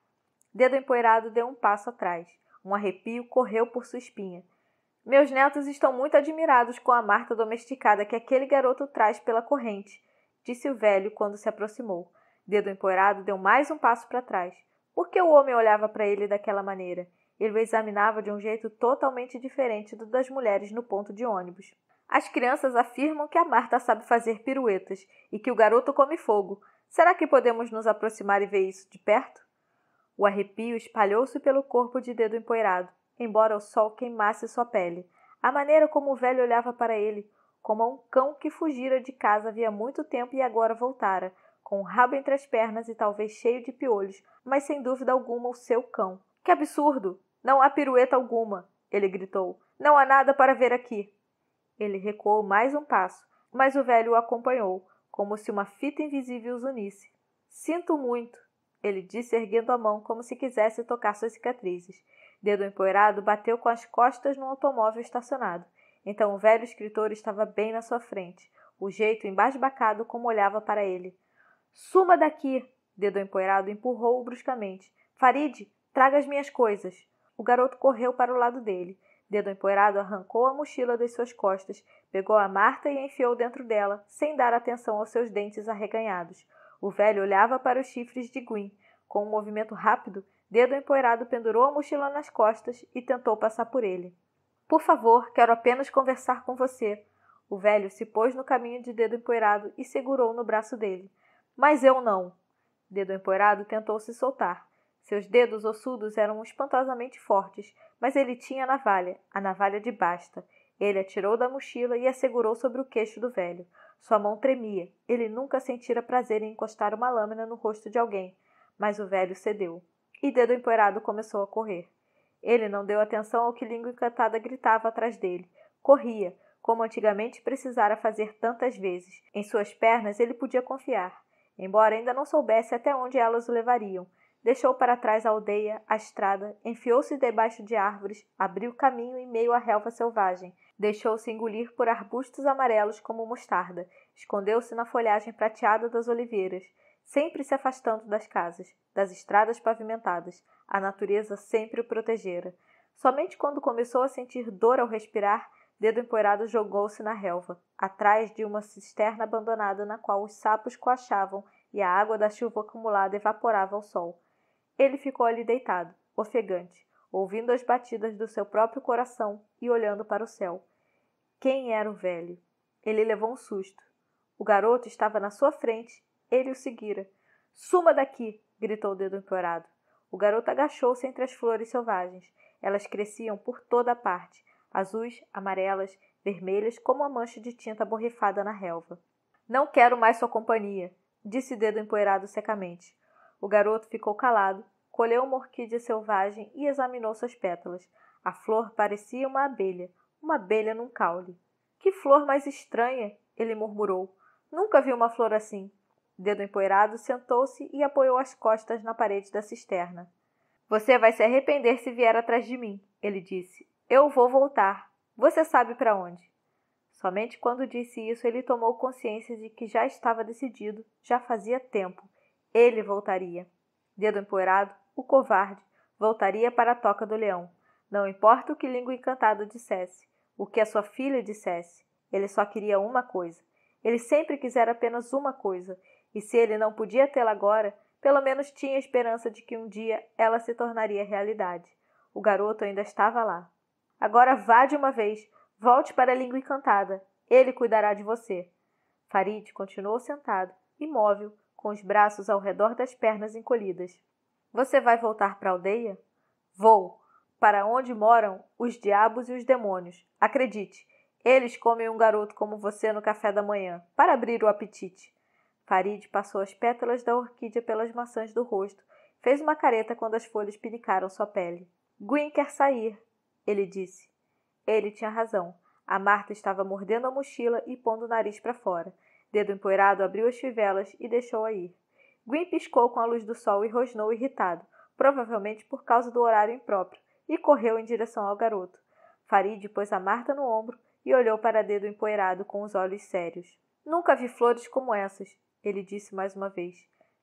Dedo Empoeirado deu um passo atrás. Um arrepio correu por sua espinha. Meus netos estão muito admirados com a Marta domesticada que aquele garoto traz pela corrente, disse o velho quando se aproximou. Dedo Empoeirado deu mais um passo para trás. Por que o homem olhava para ele daquela maneira? Ele o examinava de um jeito totalmente diferente do das mulheres no ponto de ônibus. As crianças afirmam que a Marta sabe fazer piruetas e que o garoto come fogo. Será que podemos nos aproximar e ver isso de perto? O arrepio espalhou-se pelo corpo de Dedo Empoeirado, embora o sol queimasse sua pele. A maneira como o velho olhava para ele, como a um cão que fugira de casa havia muito tempo e agora voltara, com o rabo entre as pernas e talvez cheio de piolhos, mas sem dúvida alguma o seu cão. — Que absurdo! Não há pirueta alguma! Ele gritou. — Não há nada para ver aqui! Ele recuou mais um passo, mas o velho o acompanhou, como se uma fita invisível os unisse. — Sinto muito! Ele disse erguendo a mão como se quisesse tocar suas cicatrizes. Dedo Empoeirado bateu com as costas num automóvel estacionado. Então o velho escritor estava bem na sua frente, o jeito embasbacado como olhava para ele. — Suma daqui! Dedo Empoeirado empurrou-o bruscamente. — Farid, traga as minhas coisas! O garoto correu para o lado dele. Dedo Empoeirado arrancou a mochila das suas costas, pegou a Marta e a enfiou dentro dela, sem dar atenção aos seus dentes arreganhados. O velho olhava para os chifres de Gwyn. Com um movimento rápido, Dedo Empoeirado pendurou a mochila nas costas e tentou passar por ele. — Por favor, quero apenas conversar com você. O velho se pôs no caminho de Dedo Empoeirado e segurou no braço dele. — Mas eu não! Dedo Empoeirado tentou se soltar. Seus dedos ossudos eram espantosamente fortes, mas ele tinha a navalha de basta. Ele a tirou da mochila e a segurou sobre o queixo do velho. Sua mão tremia. Ele nunca sentira prazer em encostar uma lâmina no rosto de alguém. Mas o velho cedeu. E Dedo Empoeirado começou a correr. Ele não deu atenção ao que Língua Encantada gritava atrás dele. Corria, como antigamente precisara fazer tantas vezes. Em suas pernas ele podia confiar, embora ainda não soubesse até onde elas o levariam. Deixou para trás a aldeia, a estrada, enfiou-se debaixo de árvores, abriu caminho em meio à relva selvagem, deixou-se engolir por arbustos amarelos como mostarda, escondeu-se na folhagem prateada das oliveiras, sempre se afastando das casas, das estradas pavimentadas. A natureza sempre o protegera. Somente quando começou a sentir dor ao respirar, Dedo Empoeirado jogou-se na relva, atrás de uma cisterna abandonada na qual os sapos coachavam e a água da chuva acumulada evaporava ao sol. Ele ficou ali deitado, ofegante, ouvindo as batidas do seu próprio coração e olhando para o céu. Quem era o velho? Ele levou um susto. O garoto estava na sua frente. Ele o seguira. — Suma daqui! Gritou o Dedo Empoeirado. O garoto agachou-se entre as flores selvagens. Elas cresciam por toda a parte, azuis, amarelas, vermelhas, como a mancha de tinta borrifada na relva. — Não quero mais sua companhia! Disse Dedo Empoeirado secamente. O garoto ficou calado, colheu uma orquídea selvagem e examinou suas pétalas. A flor parecia uma abelha num caule. — Que flor mais estranha! Ele murmurou. — Nunca vi uma flor assim. Dedo Empoeirado sentou-se e apoiou as costas na parede da cisterna. — Você vai se arrepender se vier atrás de mim, ele disse. — Eu vou voltar. Você sabe para onde? Somente quando disse isso ele tomou consciência de que já estava decidido, já fazia tempo. Ele voltaria. Dedo Empoeirado, o covarde, voltaria para a Toca do Leão. Não importa o que Língua Encantada dissesse, o que a sua filha dissesse, ele só queria uma coisa. Ele sempre quisera apenas uma coisa, e se ele não podia tê-la agora, pelo menos tinha a esperança de que um dia ela se tornaria realidade. O garoto ainda estava lá. Agora vá de uma vez, volte para a Língua Encantada. Ele cuidará de você. Farid continuou sentado, imóvel, com os braços ao redor das pernas encolhidas. Você vai voltar para a aldeia? Vou. Para onde moram os diabos e os demônios. Acredite, eles comem um garoto como você no café da manhã, para abrir o apetite. Farid passou as pétalas da orquídea pelas maçãs do rosto fez uma careta quando as folhas pinicaram sua pele. Gwyn quer sair, ele disse. Ele tinha razão. A Marta estava mordendo a mochila e pondo o nariz para fora. Dedo empoeirado abriu as fivelas e deixou-a ir. Gwyn piscou com a luz do sol e rosnou irritado, provavelmente por causa do horário impróprio, e correu em direção ao garoto. Farid pôs a Marta no ombro e olhou para Dedo empoeirado com os olhos sérios. Nunca vi flores como essas, ele disse mais uma vez.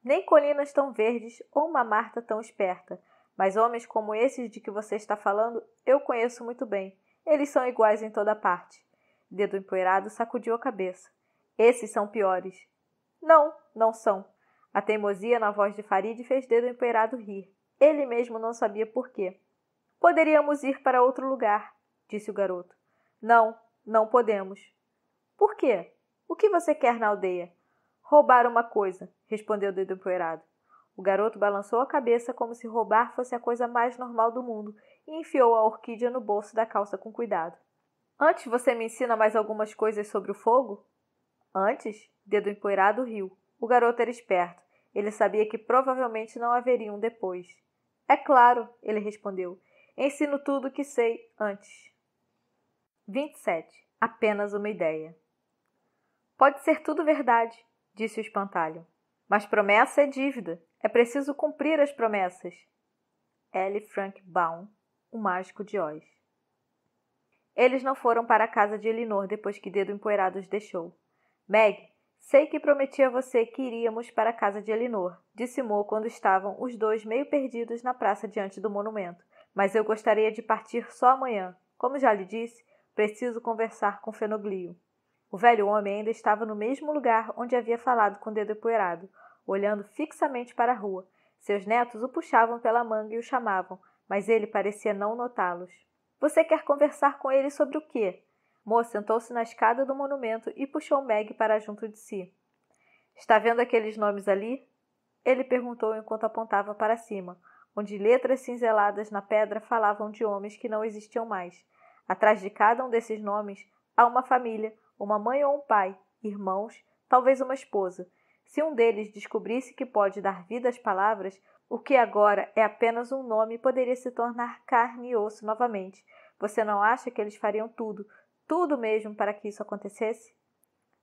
Nem colinas tão verdes ou uma Marta tão esperta. Mas homens como esses de que você está falando, eu conheço muito bem. Eles são iguais em toda parte. Dedo empoeirado sacudiu a cabeça. Esses são piores. Não, não são. A teimosia na voz de Farid fez Dedo empoeirado rir. Ele mesmo não sabia por quê. Poderíamos ir para outro lugar, disse o garoto. Não, não podemos. Por quê? O que você quer na aldeia? Roubar uma coisa, respondeu Dedo empoeirado. O garoto balançou a cabeça como se roubar fosse a coisa mais normal do mundo e enfiou a orquídea no bolso da calça com cuidado. Antes você me ensina mais algumas coisas sobre o fogo? Antes? Dedo empoeirado riu. O garoto era esperto. Ele sabia que provavelmente não haveria um depois. É claro, ele respondeu. Ensino tudo o que sei antes. 27. Apenas uma ideia. Pode ser tudo verdade, disse o espantalho. Mas promessa é dívida. É preciso cumprir as promessas. L. Frank Baum, o Mágico de Oz. Eles não foram para a casa de Elinor depois que Dedo empoeirado os deixou. Meg, sei que prometi a você que iríamos para a casa de Elinor, disse Mo quando estavam os dois meio perdidos na praça diante do monumento. Mas eu gostaria de partir só amanhã. Como já lhe disse, preciso conversar com Fenoglio. O velho homem ainda estava no mesmo lugar onde havia falado com Dedo empoeirado, olhando fixamente para a rua. Seus netos o puxavam pela manga e o chamavam, mas ele parecia não notá-los. Você quer conversar com ele sobre o quê? Mo sentou-se na escada do monumento e puxou Meg para junto de si. Está vendo aqueles nomes ali? Ele perguntou enquanto apontava para cima, onde letras cinzeladas na pedra falavam de homens que não existiam mais. Atrás de cada um desses nomes há uma família, uma mãe ou um pai, irmãos, talvez uma esposa. Se um deles descobrisse que pode dar vida às palavras, o que agora é apenas um nome poderia se tornar carne e osso novamente. Você não acha que eles fariam tudo, tudo mesmo para que isso acontecesse?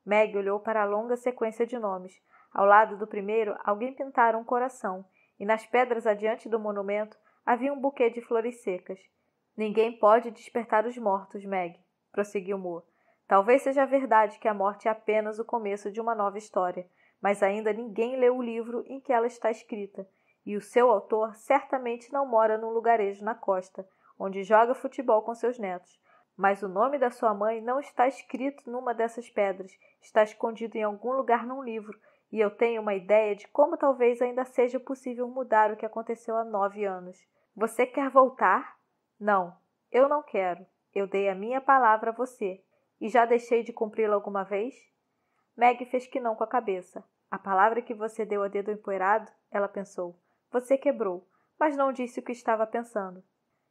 Meg olhou para a longa sequência de nomes. Ao lado do primeiro, alguém pintara um coração, e nas pedras adiante do monumento havia um buquê de flores secas. Ninguém pode despertar os mortos, Meg, prosseguiu Mo. Talvez seja verdade que a morte é apenas o começo de uma nova história, mas ainda ninguém leu o livro em que ela está escrita, e o seu autor certamente não mora num lugarejo na costa, onde joga futebol com seus netos. Mas o nome da sua mãe não está escrito numa dessas pedras, está escondido em algum lugar num livro, e eu tenho uma ideia de como talvez ainda seja possível mudar o que aconteceu há 9 anos. Você quer voltar? Não, eu não quero. Eu dei a minha palavra a você. E já deixei de cumpri-la alguma vez? Meg fez que não com a cabeça. A palavra que você deu a Dedo empoeirado, ela pensou. Você quebrou, mas não disse o que estava pensando.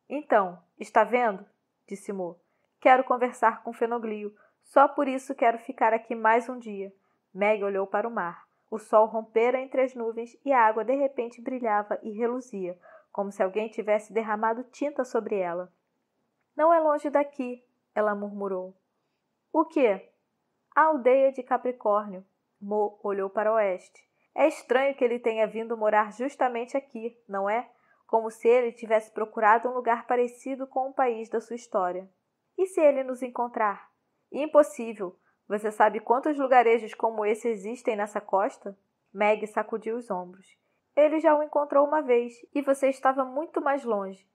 Então, está vendo? Disse Mo. Quero conversar com Fenoglio. Só por isso quero ficar aqui mais um dia. Meg olhou para o mar. O sol rompera entre as nuvens e a água de repente brilhava e reluzia, como se alguém tivesse derramado tinta sobre ela. Não é longe daqui, ela murmurou. O quê? A aldeia de Capricórnio. Mo olhou para o oeste. É estranho que ele tenha vindo morar justamente aqui, não é? Como se ele tivesse procurado um lugar parecido com o país da sua história. E se ele nos encontrar? Impossível. Você sabe quantos lugarejos como esse existem nessa costa? Meg sacudiu os ombros. Ele já o encontrou uma vez, e você estava muito mais longe.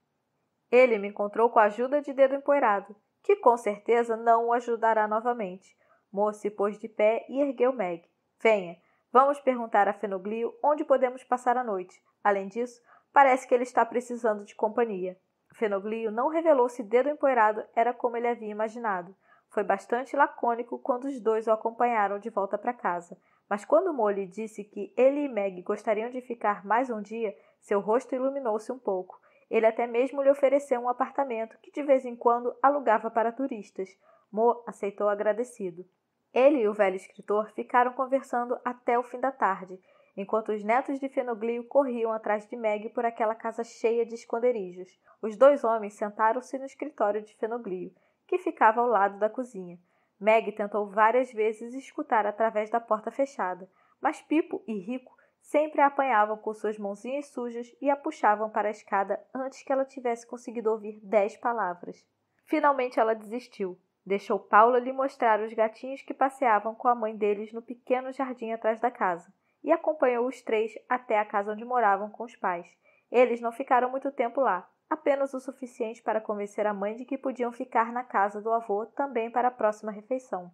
Ele me encontrou com a ajuda de Dedo empoeirado, que com certeza não o ajudará novamente. Mo se pôs de pé e ergueu Meg. Venha, vamos perguntar a Fenoglio onde podemos passar a noite. Além disso, parece que ele está precisando de companhia. Fenoglio não revelou se Dedo empoeirado era como ele havia imaginado. Foi bastante lacônico quando os dois o acompanharam de volta para casa. Mas quando Mo lhe disse que ele e Meg gostariam de ficar mais um dia, seu rosto iluminou-se um pouco. Ele até mesmo lhe ofereceu um apartamento que de vez em quando alugava para turistas. Mo aceitou agradecido. Ele e o velho escritor ficaram conversando até o fim da tarde. enquanto os netos de Fenoglio corriam atrás de Meg por aquela casa cheia de esconderijos. Os 2 homens sentaram-se no escritório de Fenoglio, que ficava ao lado da cozinha. Meg tentou várias vezes escutar através da porta fechada, mas Pipo e Rico sempre a apanhavam com suas mãozinhas sujas e a puxavam para a escada antes que ela tivesse conseguido ouvir 10 palavras. Finalmente ela desistiu. Deixou Paula lhe mostrar os gatinhos que passeavam com a mãe deles no pequeno jardim atrás da casa, e acompanhou os 3 até a casa onde moravam com os pais. Eles não ficaram muito tempo lá, apenas o suficiente para convencer a mãe de que podiam ficar na casa do avô também para a próxima refeição.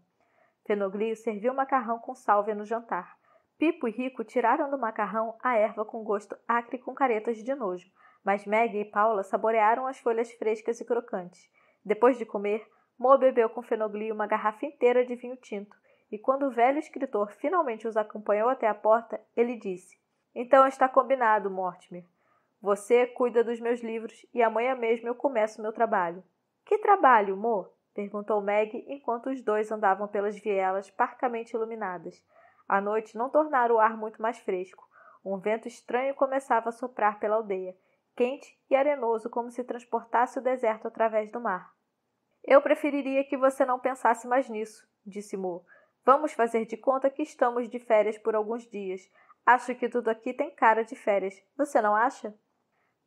Fenoglio serviu macarrão com sálvia no jantar. Pipo e Rico tiraram do macarrão a erva com gosto acre com caretas de nojo, mas Meg e Paula saborearam as folhas frescas e crocantes. Depois de comer, Mo bebeu com Fenoglio uma garrafa inteira de vinho tinto, e quando o velho escritor finalmente os acompanhou até a porta, ele disse: "Então está combinado, Mortimer. Você cuida dos meus livros e amanhã mesmo eu começo meu trabalho." "Que trabalho, Mo?" perguntou Meg enquanto os 2 andavam pelas vielas parcamente iluminadas. A noite não tornara o ar muito mais fresco. Um vento estranho começava a soprar pela aldeia, quente e arenoso como se transportasse o deserto através do mar. "Eu preferiria que você não pensasse mais nisso", disse Mo. "Vamos fazer de conta que estamos de férias por alguns dias. Acho que tudo aqui tem cara de férias. Você não acha?"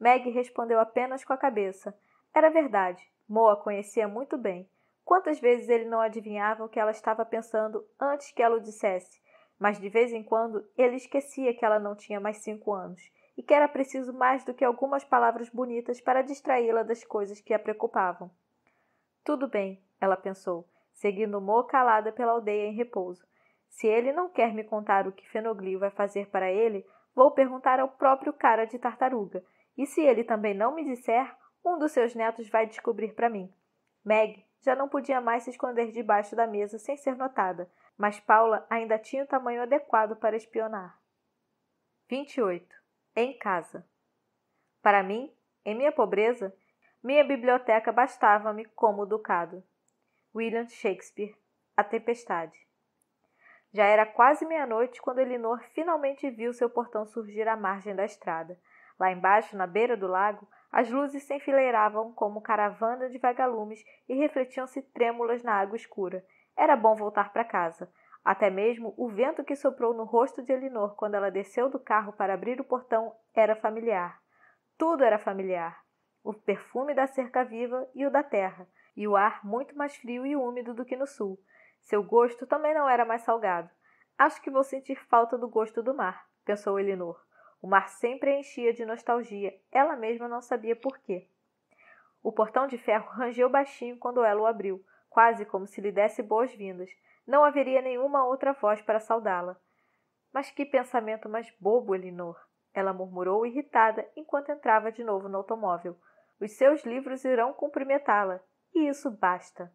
Meg respondeu apenas com a cabeça. Era verdade. Mo a conhecia muito bem. Quantas vezes ele não adivinhava o que ela estava pensando antes que ela o dissesse? Mas de vez em quando ele esquecia que ela não tinha mais 5 anos e que era preciso mais do que algumas palavras bonitas para distraí-la das coisas que a preocupavam. "Tudo bem", ela pensou, seguindo Mo calada pela aldeia em repouso. "Se ele não quer me contar o que Fenoglio vai fazer para ele, vou perguntar ao próprio cara de tartaruga. E se ele também não me disser, um dos seus netos vai descobrir para mim." Meg já não podia mais se esconder debaixo da mesa sem ser notada, mas Paula ainda tinha o tamanho adequado para espionar. 28. Em casa. Para mim, em minha pobreza, minha biblioteca bastava-me como ducado. William Shakespeare, A Tempestade. Já era quase meia-noite quando Elinor finalmente viu seu portão surgir à margem da estrada. Lá embaixo, na beira do lago, as luzes se enfileiravam como caravana de vagalumes e refletiam-se trêmulas na água escura. Era bom voltar para casa. Até mesmo o vento que soprou no rosto de Elinor quando ela desceu do carro para abrir o portão era familiar. Tudo era familiar. O perfume da cerca viva e o da terra, e o ar muito mais frio e úmido do que no sul. Seu gosto também não era mais salgado. "Acho que vou sentir falta do gosto do mar", pensou Elinor. O mar sempre a enchia de nostalgia, ela mesma não sabia por quê. O portão de ferro rangeu baixinho quando ela o abriu, quase como se lhe desse boas-vindas. Não haveria nenhuma outra voz para saudá-la. "Mas que pensamento mais bobo, Elinor!" ela murmurou irritada enquanto entrava de novo no automóvel. "Os seus livros irão cumprimentá-la, e isso basta."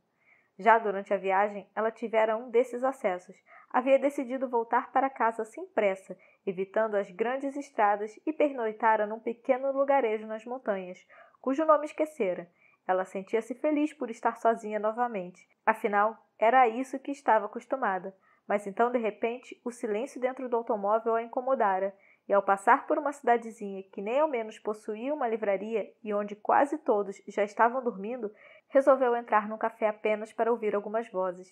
Já durante a viagem, ela tivera um desses acessos. Havia decidido voltar para casa sem pressa, evitando as grandes estradas, e pernoitara num pequeno lugarejo nas montanhas, cujo nome esquecera. Ela sentia-se feliz por estar sozinha novamente. Afinal, era a isso que estava acostumada. Mas então, de repente, o silêncio dentro do automóvel a incomodara, e ao passar por uma cidadezinha que nem ao menos possuía uma livraria e onde quase todos já estavam dormindo, resolveu entrar num café apenas para ouvir algumas vozes.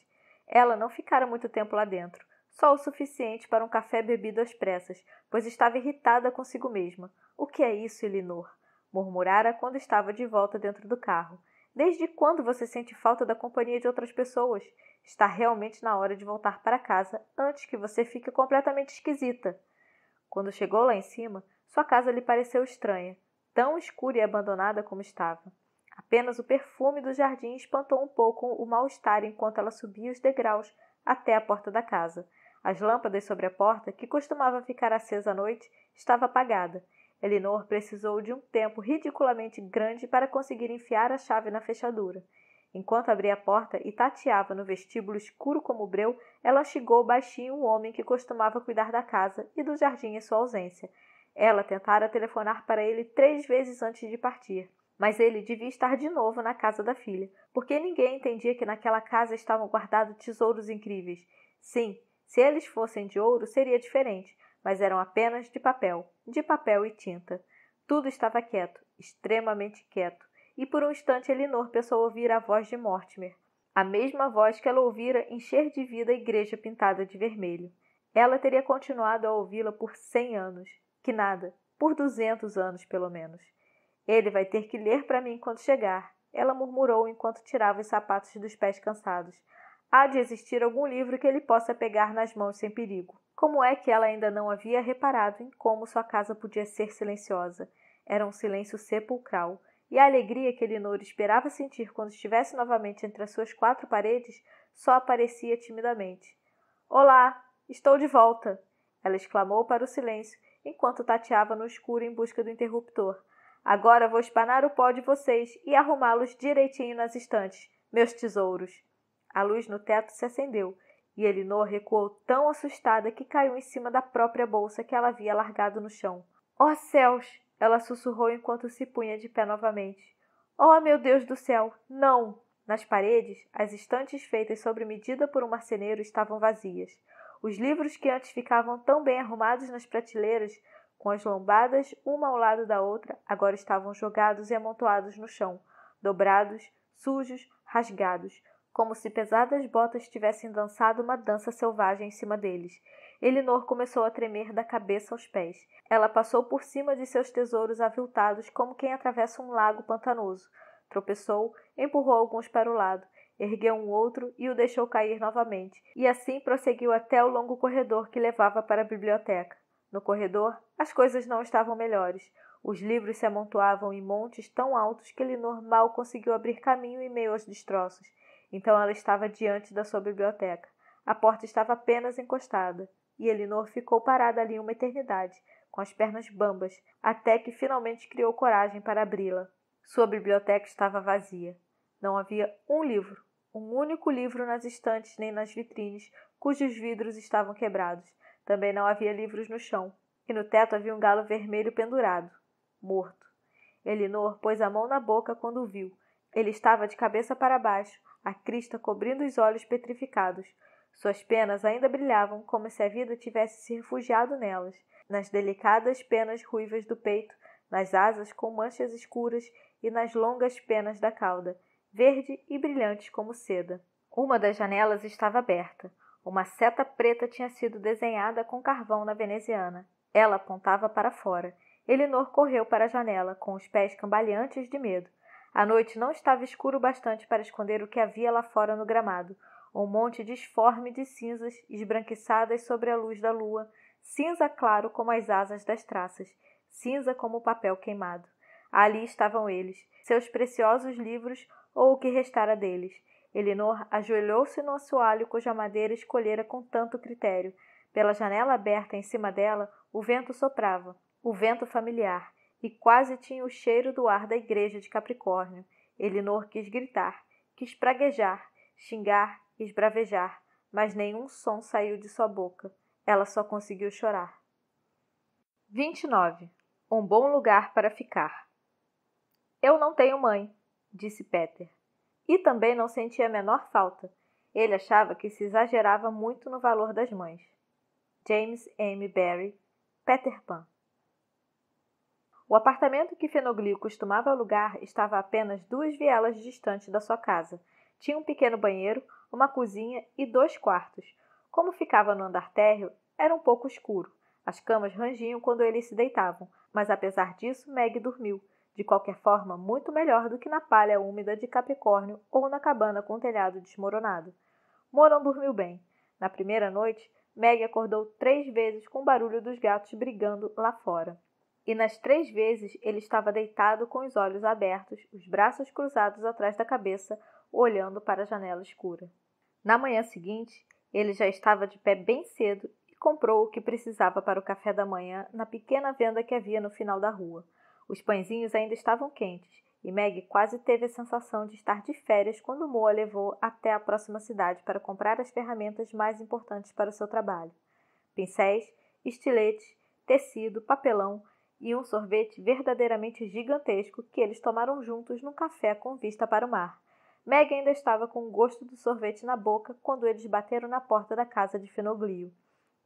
Ela não ficara muito tempo lá dentro, só o suficiente para um café bebido às pressas, pois estava irritada consigo mesma. "O que é isso, Elinor?" murmurara quando estava de volta dentro do carro. "Desde quando você sente falta da companhia de outras pessoas? Está realmente na hora de voltar para casa antes que você fique completamente esquisita." Quando chegou lá em cima, sua casa lhe pareceu estranha, tão escura e abandonada como estava. Apenas o perfume do jardim espantou um pouco o mal-estar enquanto ela subia os degraus até a porta da casa. As lâmpadas sobre a porta, que costumava ficar acesa à noite, estava apagada. Elinor precisou de um tempo ridiculamente grande para conseguir enfiar a chave na fechadura. Enquanto abria a porta e tateava no vestíbulo escuro como breu, ela chegou baixinho um homem que costumava cuidar da casa e do jardim em sua ausência. Ela tentara telefonar para ele 3 vezes antes de partir, mas ele devia estar de novo na casa da filha, porque ninguém entendia que naquela casa estavam guardados tesouros incríveis. Sim, se eles fossem de ouro, seria diferente, mas eram apenas de papel e tinta. Tudo estava quieto, extremamente quieto, e por um instante Elinor pensou ouvir a voz de Mortimer, a mesma voz que ela ouvira encher de vida a igreja pintada de vermelho. Ela teria continuado a ouvi-la por 100 anos, que nada, por 200 anos pelo menos. Ele vai ter que ler para mim quando chegar, ela murmurou enquanto tirava os sapatos dos pés cansados. Há de existir algum livro que ele possa pegar nas mãos sem perigo. Como é que ela ainda não havia reparado em como sua casa podia ser silenciosa? Era um silêncio sepulcral, e a alegria que Elinor esperava sentir quando estivesse novamente entre as suas 4 paredes só aparecia timidamente. Olá, estou de volta! Ela exclamou para o silêncio, enquanto tateava no escuro em busca do interruptor. Agora vou espanar o pó de vocês e arrumá-los direitinho nas estantes, meus tesouros. A luz no teto se acendeu, e Elinor recuou tão assustada que caiu em cima da própria bolsa que ela havia largado no chão. Oh, céus! Ela sussurrou enquanto se punha de pé novamente. Oh, meu Deus do céu! Não! Nas paredes, as estantes feitas sob medida por um marceneiro estavam vazias. Os livros que antes ficavam tão bem arrumados nas prateleiras, com as lombadas uma ao lado da outra, agora estavam jogados e amontoados no chão, dobrados, sujos, rasgados, como se pesadas botas tivessem dançado uma dança selvagem em cima deles. Elinor começou a tremer da cabeça aos pés. Ela passou por cima de seus tesouros aviltados como quem atravessa um lago pantanoso. Tropeçou, empurrou alguns para o lado, ergueu um outro e o deixou cair novamente, e assim prosseguiu até o longo corredor que levava para a biblioteca. No corredor, as coisas não estavam melhores. Os livros se amontoavam em montes tão altos que Elinor mal conseguiu abrir caminho em meio aos destroços. Então ela estava diante da sua biblioteca. A porta estava apenas encostada, e Elinor ficou parada ali uma eternidade, com as pernas bambas, até que finalmente criou coragem para abri-la. Sua biblioteca estava vazia. Não havia um livro, um único livro nas estantes nem nas vitrines, cujos vidros estavam quebrados. Também não havia livros no chão, e no teto havia um galo vermelho pendurado, morto. Elinor pôs a mão na boca quando o viu. Ele estava de cabeça para baixo, a crista cobrindo os olhos petrificados. Suas penas ainda brilhavam, como se a vida tivesse se refugiado nelas, nas delicadas penas ruivas do peito, nas asas com manchas escuras e nas longas penas da cauda, verde e brilhantes como seda. Uma das janelas estava aberta. Uma seta preta tinha sido desenhada com carvão na veneziana. Ela apontava para fora. Elinor correu para a janela, com os pés cambaleantes de medo. A noite não estava escuro bastante para esconder o que havia lá fora no gramado. Um monte disforme de cinzas esbranquiçadas sobre a luz da lua, cinza claro como as asas das traças, cinza como o papel queimado. Ali estavam eles, seus preciosos livros ou o que restara deles. Elinor ajoelhou-se no assoalho cuja madeira escolhera com tanto critério. Pela janela aberta em cima dela, o vento soprava, o vento familiar, e quase tinha o cheiro do ar da igreja de Capricórnio. Elinor quis gritar, quis praguejar, xingar, esbravejar, mas nenhum som saiu de sua boca. Ela só conseguiu chorar. 29. Um bom lugar para ficar. Eu não tenho mãe, disse Peter. E também não sentia a menor falta. Ele achava que se exagerava muito no valor das mães. James M. Barrie, Peter Pan. O apartamento que Fenoglio costumava alugar estava a apenas 2 vielas distante da sua casa. Tinha um pequeno banheiro, uma cozinha e 2 quartos. Como ficava no andar térreo, era um pouco escuro. As camas rangiam quando eles se deitavam, mas apesar disso, Meg dormiu, de qualquer forma, muito melhor do que na palha úmida de Capricórnio ou na cabana com o telhado desmoronado. Moran dormiu bem. Na primeira noite, Meg acordou 3 vezes com o barulho dos gatos brigando lá fora. E nas 3 vezes ele estava deitado com os olhos abertos, os braços cruzados atrás da cabeça, olhando para a janela escura. Na manhã seguinte, ele já estava de pé bem cedo e comprou o que precisava para o café da manhã na pequena venda que havia no final da rua. Os pãezinhos ainda estavam quentes, e Meg quase teve a sensação de estar de férias quando Mo a levou até a próxima cidade para comprar as ferramentas mais importantes para o seu trabalho. Pincéis, estiletes, tecido, papelão e um sorvete verdadeiramente gigantesco que eles tomaram juntos num café com vista para o mar. Meg ainda estava com o gosto do sorvete na boca quando eles bateram na porta da casa de Fenoglio.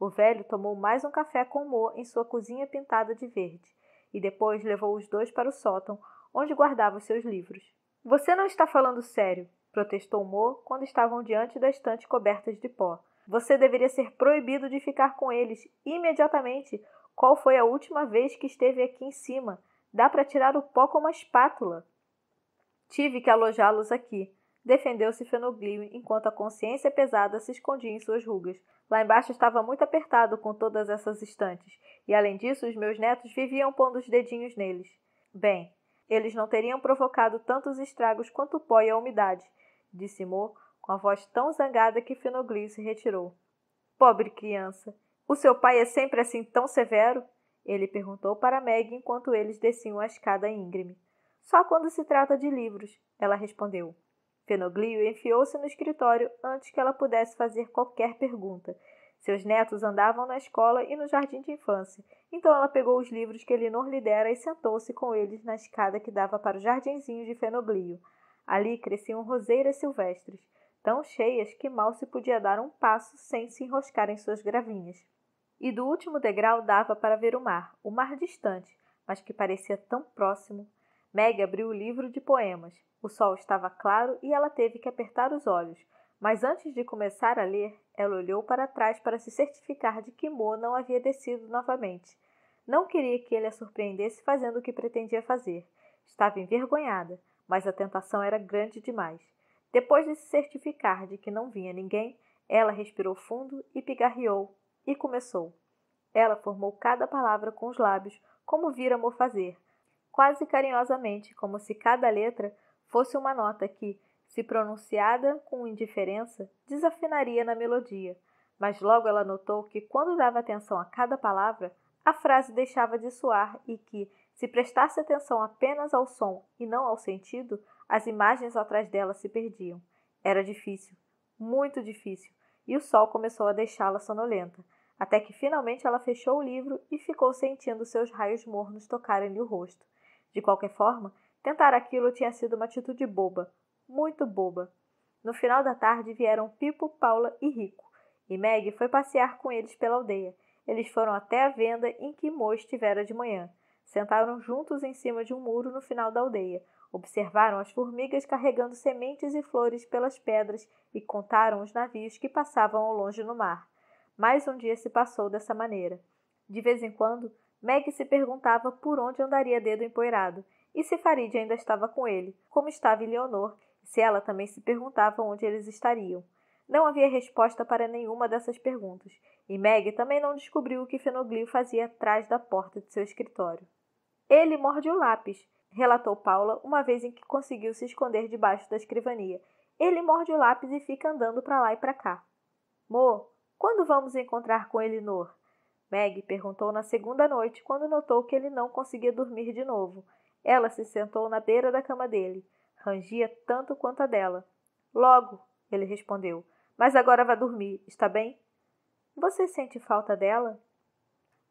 O velho tomou mais um café com Mo em sua cozinha pintada de verde, e depois levou os dois para o sótão, onde guardava os seus livros. — Você não está falando sério, protestou Mo quando estavam diante das estantes cobertas de pó. Você deveria ser proibido de ficar com eles imediatamente. Qual foi a última vez que esteve aqui em cima? Dá para tirar o pó com uma espátula. Tive que alojá-los aqui, defendeu-se Fenoglio enquanto a consciência pesada se escondia em suas rugas. Lá embaixo estava muito apertado com todas essas estantes, e além disso os meus netos viviam pondo os dedinhos neles. Bem, eles não teriam provocado tantos estragos quanto o pó e a umidade, disse Mo, com a voz tão zangada que Fenoglio se retirou. Pobre criança! O seu pai é sempre assim tão severo? Ele perguntou para Meg enquanto eles desciam a escada íngreme. Só quando se trata de livros, ela respondeu. Fenoglio enfiou-se no escritório antes que ela pudesse fazer qualquer pergunta. Seus netos andavam na escola e no jardim de infância, então ela pegou os livros que Elinor lhe dera e sentou-se com eles na escada que dava para o jardinzinho de Fenoglio. Ali cresciam roseiras silvestres, tão cheias que mal se podia dar um passo sem se enroscar em suas gravinhas. E do último degrau dava para ver o mar distante, mas que parecia tão próximo. Meg abriu o livro de poemas. O sol estava claro e ela teve que apertar os olhos, mas antes de começar a ler, ela olhou para trás para se certificar de que Mo não havia descido novamente. Não queria que ele a surpreendesse fazendo o que pretendia fazer. Estava envergonhada, mas a tentação era grande demais. Depois de se certificar de que não vinha ninguém, ela respirou fundo e pigarreou, e começou. Ela formou cada palavra com os lábios, como vira Mo fazer, quase carinhosamente, como se cada letra fosse uma nota que, se pronunciada com indiferença, desafinaria na melodia. Mas logo ela notou que, quando dava atenção a cada palavra, a frase deixava de soar e que, se prestasse atenção apenas ao som e não ao sentido, as imagens atrás dela se perdiam. Era difícil, muito difícil, e o sol começou a deixá-la sonolenta, até que finalmente ela fechou o livro e ficou sentindo seus raios mornos tocarem-lhe o rosto. De qualquer forma, tentar aquilo tinha sido uma atitude boba, muito boba. No final da tarde vieram Pipo, Paula e Rico, e Meg foi passear com eles pela aldeia. Eles foram até a venda em que Mo estivera de manhã. Sentaram juntos em cima de um muro no final da aldeia. Observaram as formigas carregando sementes e flores pelas pedras e contaram os navios que passavam ao longe no mar. Mais um dia se passou dessa maneira. De vez em quando, Meg se perguntava por onde andaria Dedo empoeirado, e se Farid ainda estava com ele, como estava Eleonor, e se ela também se perguntava onde eles estariam. Não havia resposta para nenhuma dessas perguntas, e Meg também não descobriu o que Fenoglio fazia atrás da porta de seu escritório. Ele morde o lápis, relatou Paula uma vez em que conseguiu se esconder debaixo da escrivania. Ele morde o lápis e fica andando para lá e para cá. Mo, quando vamos encontrar com Elinor? Meg perguntou na segunda noite, quando notou que ele não conseguia dormir de novo. Ela se sentou na beira da cama dele. Rangia tanto quanto a dela. Logo, ele respondeu. Mas agora vá dormir, está bem? Você sente falta dela?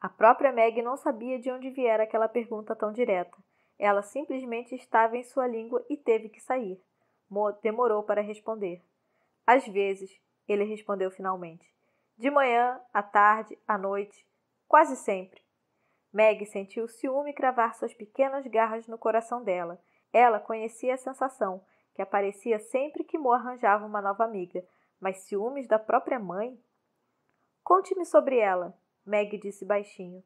A própria Meg não sabia de onde viera aquela pergunta tão direta. Ela simplesmente estava em sua língua e teve que sair. Mo demorou para responder. Às vezes, ele respondeu finalmente. De manhã, à tarde, à noite, quase sempre. Meg sentiu o ciúme cravar suas pequenas garras no coração dela. Ela conhecia a sensação, que aparecia sempre que Mo arranjava uma nova amiga, mas ciúmes da própria mãe? Conte-me sobre ela, Meg disse baixinho.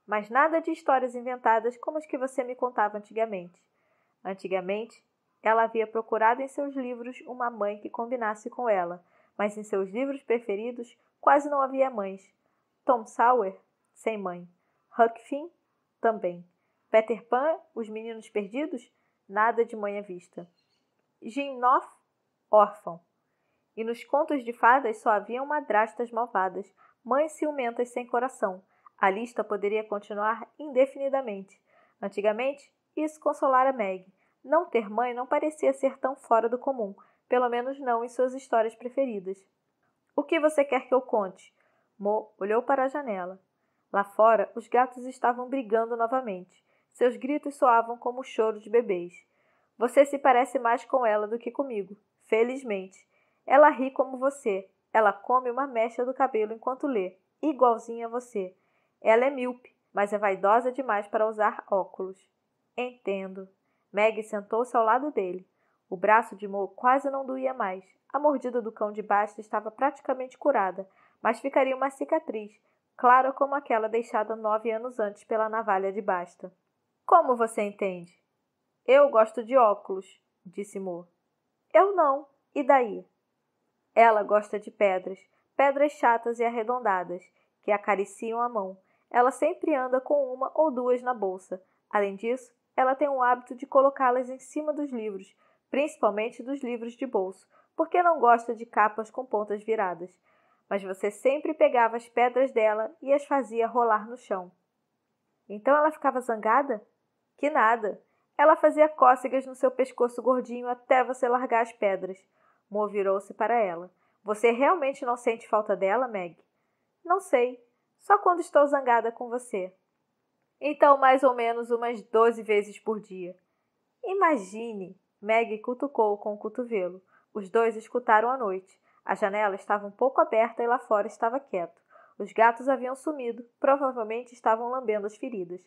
Mas nada de histórias inventadas como as que você me contava antigamente. Antigamente, ela havia procurado em seus livros uma mãe que combinasse com ela, mas em seus livros preferidos quase não havia mães. Tom Sawyer, sem mãe. Huck Finn, também. Peter Pan, Os Meninos Perdidos, nada de mãe à vista. Jim Knopf, órfão. E nos contos de fadas só haviam madrastas malvadas, mães ciumentas sem coração. A lista poderia continuar indefinidamente. Antigamente, isso consolara Meg. Não ter mãe não parecia ser tão fora do comum, pelo menos não em suas histórias preferidas. O que você quer que eu conte? Mo olhou para a janela. Lá fora, os gatos estavam brigando novamente. Seus gritos soavam como o choro de bebês. Você se parece mais com ela do que comigo. Felizmente. Ela ri como você. Ela come uma mecha do cabelo enquanto lê, igualzinha a você. Ela é míope, mas é vaidosa demais para usar óculos. Entendo. Maggie sentou-se ao lado dele. O braço de Mo quase não doía mais. A mordida do cão de Basta estava praticamente curada, mas ficaria uma cicatriz, clara como aquela deixada 9 anos antes pela navalha de Basta. Como você entende? Eu gosto de óculos, disse Mo. Eu não. E daí? Ela gosta de pedras, pedras chatas e arredondadas, que acariciam a mão. Ela sempre anda com uma ou duas na bolsa. Além disso, ela tem o hábito de colocá-las em cima dos livros, principalmente dos livros de bolso, porque não gosta de capas com pontas viradas. Mas você sempre pegava as pedras dela e as fazia rolar no chão. Então ela ficava zangada? Que nada! Ela fazia cócegas no seu pescoço gordinho até você largar as pedras. Mo virou-se para ela. Você realmente não sente falta dela, Meg? Não sei. Só quando estou zangada com você. Então, mais ou menos umas 12 vezes por dia. Imagine! Meg cutucou-o com o cotovelo. Os dois escutaram à noite. A janela estava um pouco aberta e lá fora estava quieto. Os gatos haviam sumido, provavelmente estavam lambendo as feridas.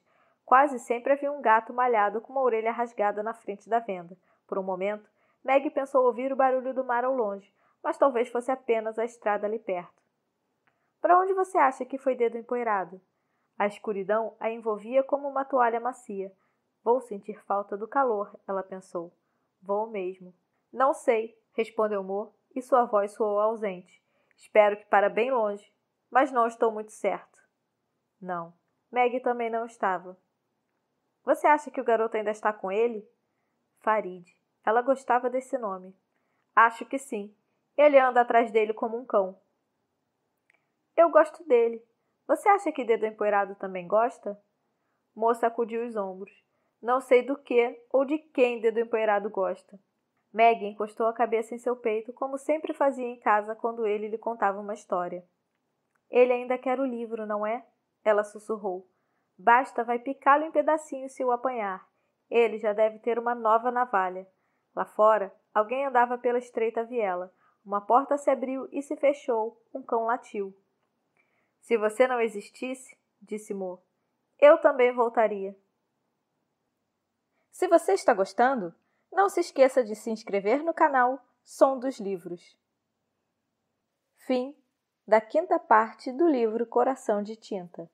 Quase sempre havia um gato malhado com uma orelha rasgada na frente da venda. Por um momento, Meg pensou ouvir o barulho do mar ao longe, mas talvez fosse apenas a estrada ali perto. Para onde você acha que foi Dedo Empoeirado? A escuridão a envolvia como uma toalha macia. Vou sentir falta do calor, ela pensou. Vou mesmo. Não sei, respondeu Mo, e sua voz soou ausente. Espero que para bem longe, mas não estou muito certo. Não. Meg também não estava. Você acha que o garoto ainda está com ele? Farid. Ela gostava desse nome. Acho que sim. Ele anda atrás dele como um cão. Eu gosto dele. Você acha que Dedo Empoeirado também gosta? Mo sacudiu os ombros. Não sei do que ou de quem Dedo Empoeirado gosta. Meg encostou a cabeça em seu peito, como sempre fazia em casa quando ele lhe contava uma história. Ele ainda quer o livro, não é? Ela sussurrou. Basta vai picá-lo em pedacinhos se o apanhar. Ele já deve ter uma nova navalha. Lá fora, alguém andava pela estreita viela. Uma porta se abriu e se fechou. Um cão latiu. Se você não existisse, disse Mo, eu também voltaria. Se você está gostando, não se esqueça de se inscrever no canal Som dos Livros. Fim da 5ª parte do livro Coração de Tinta.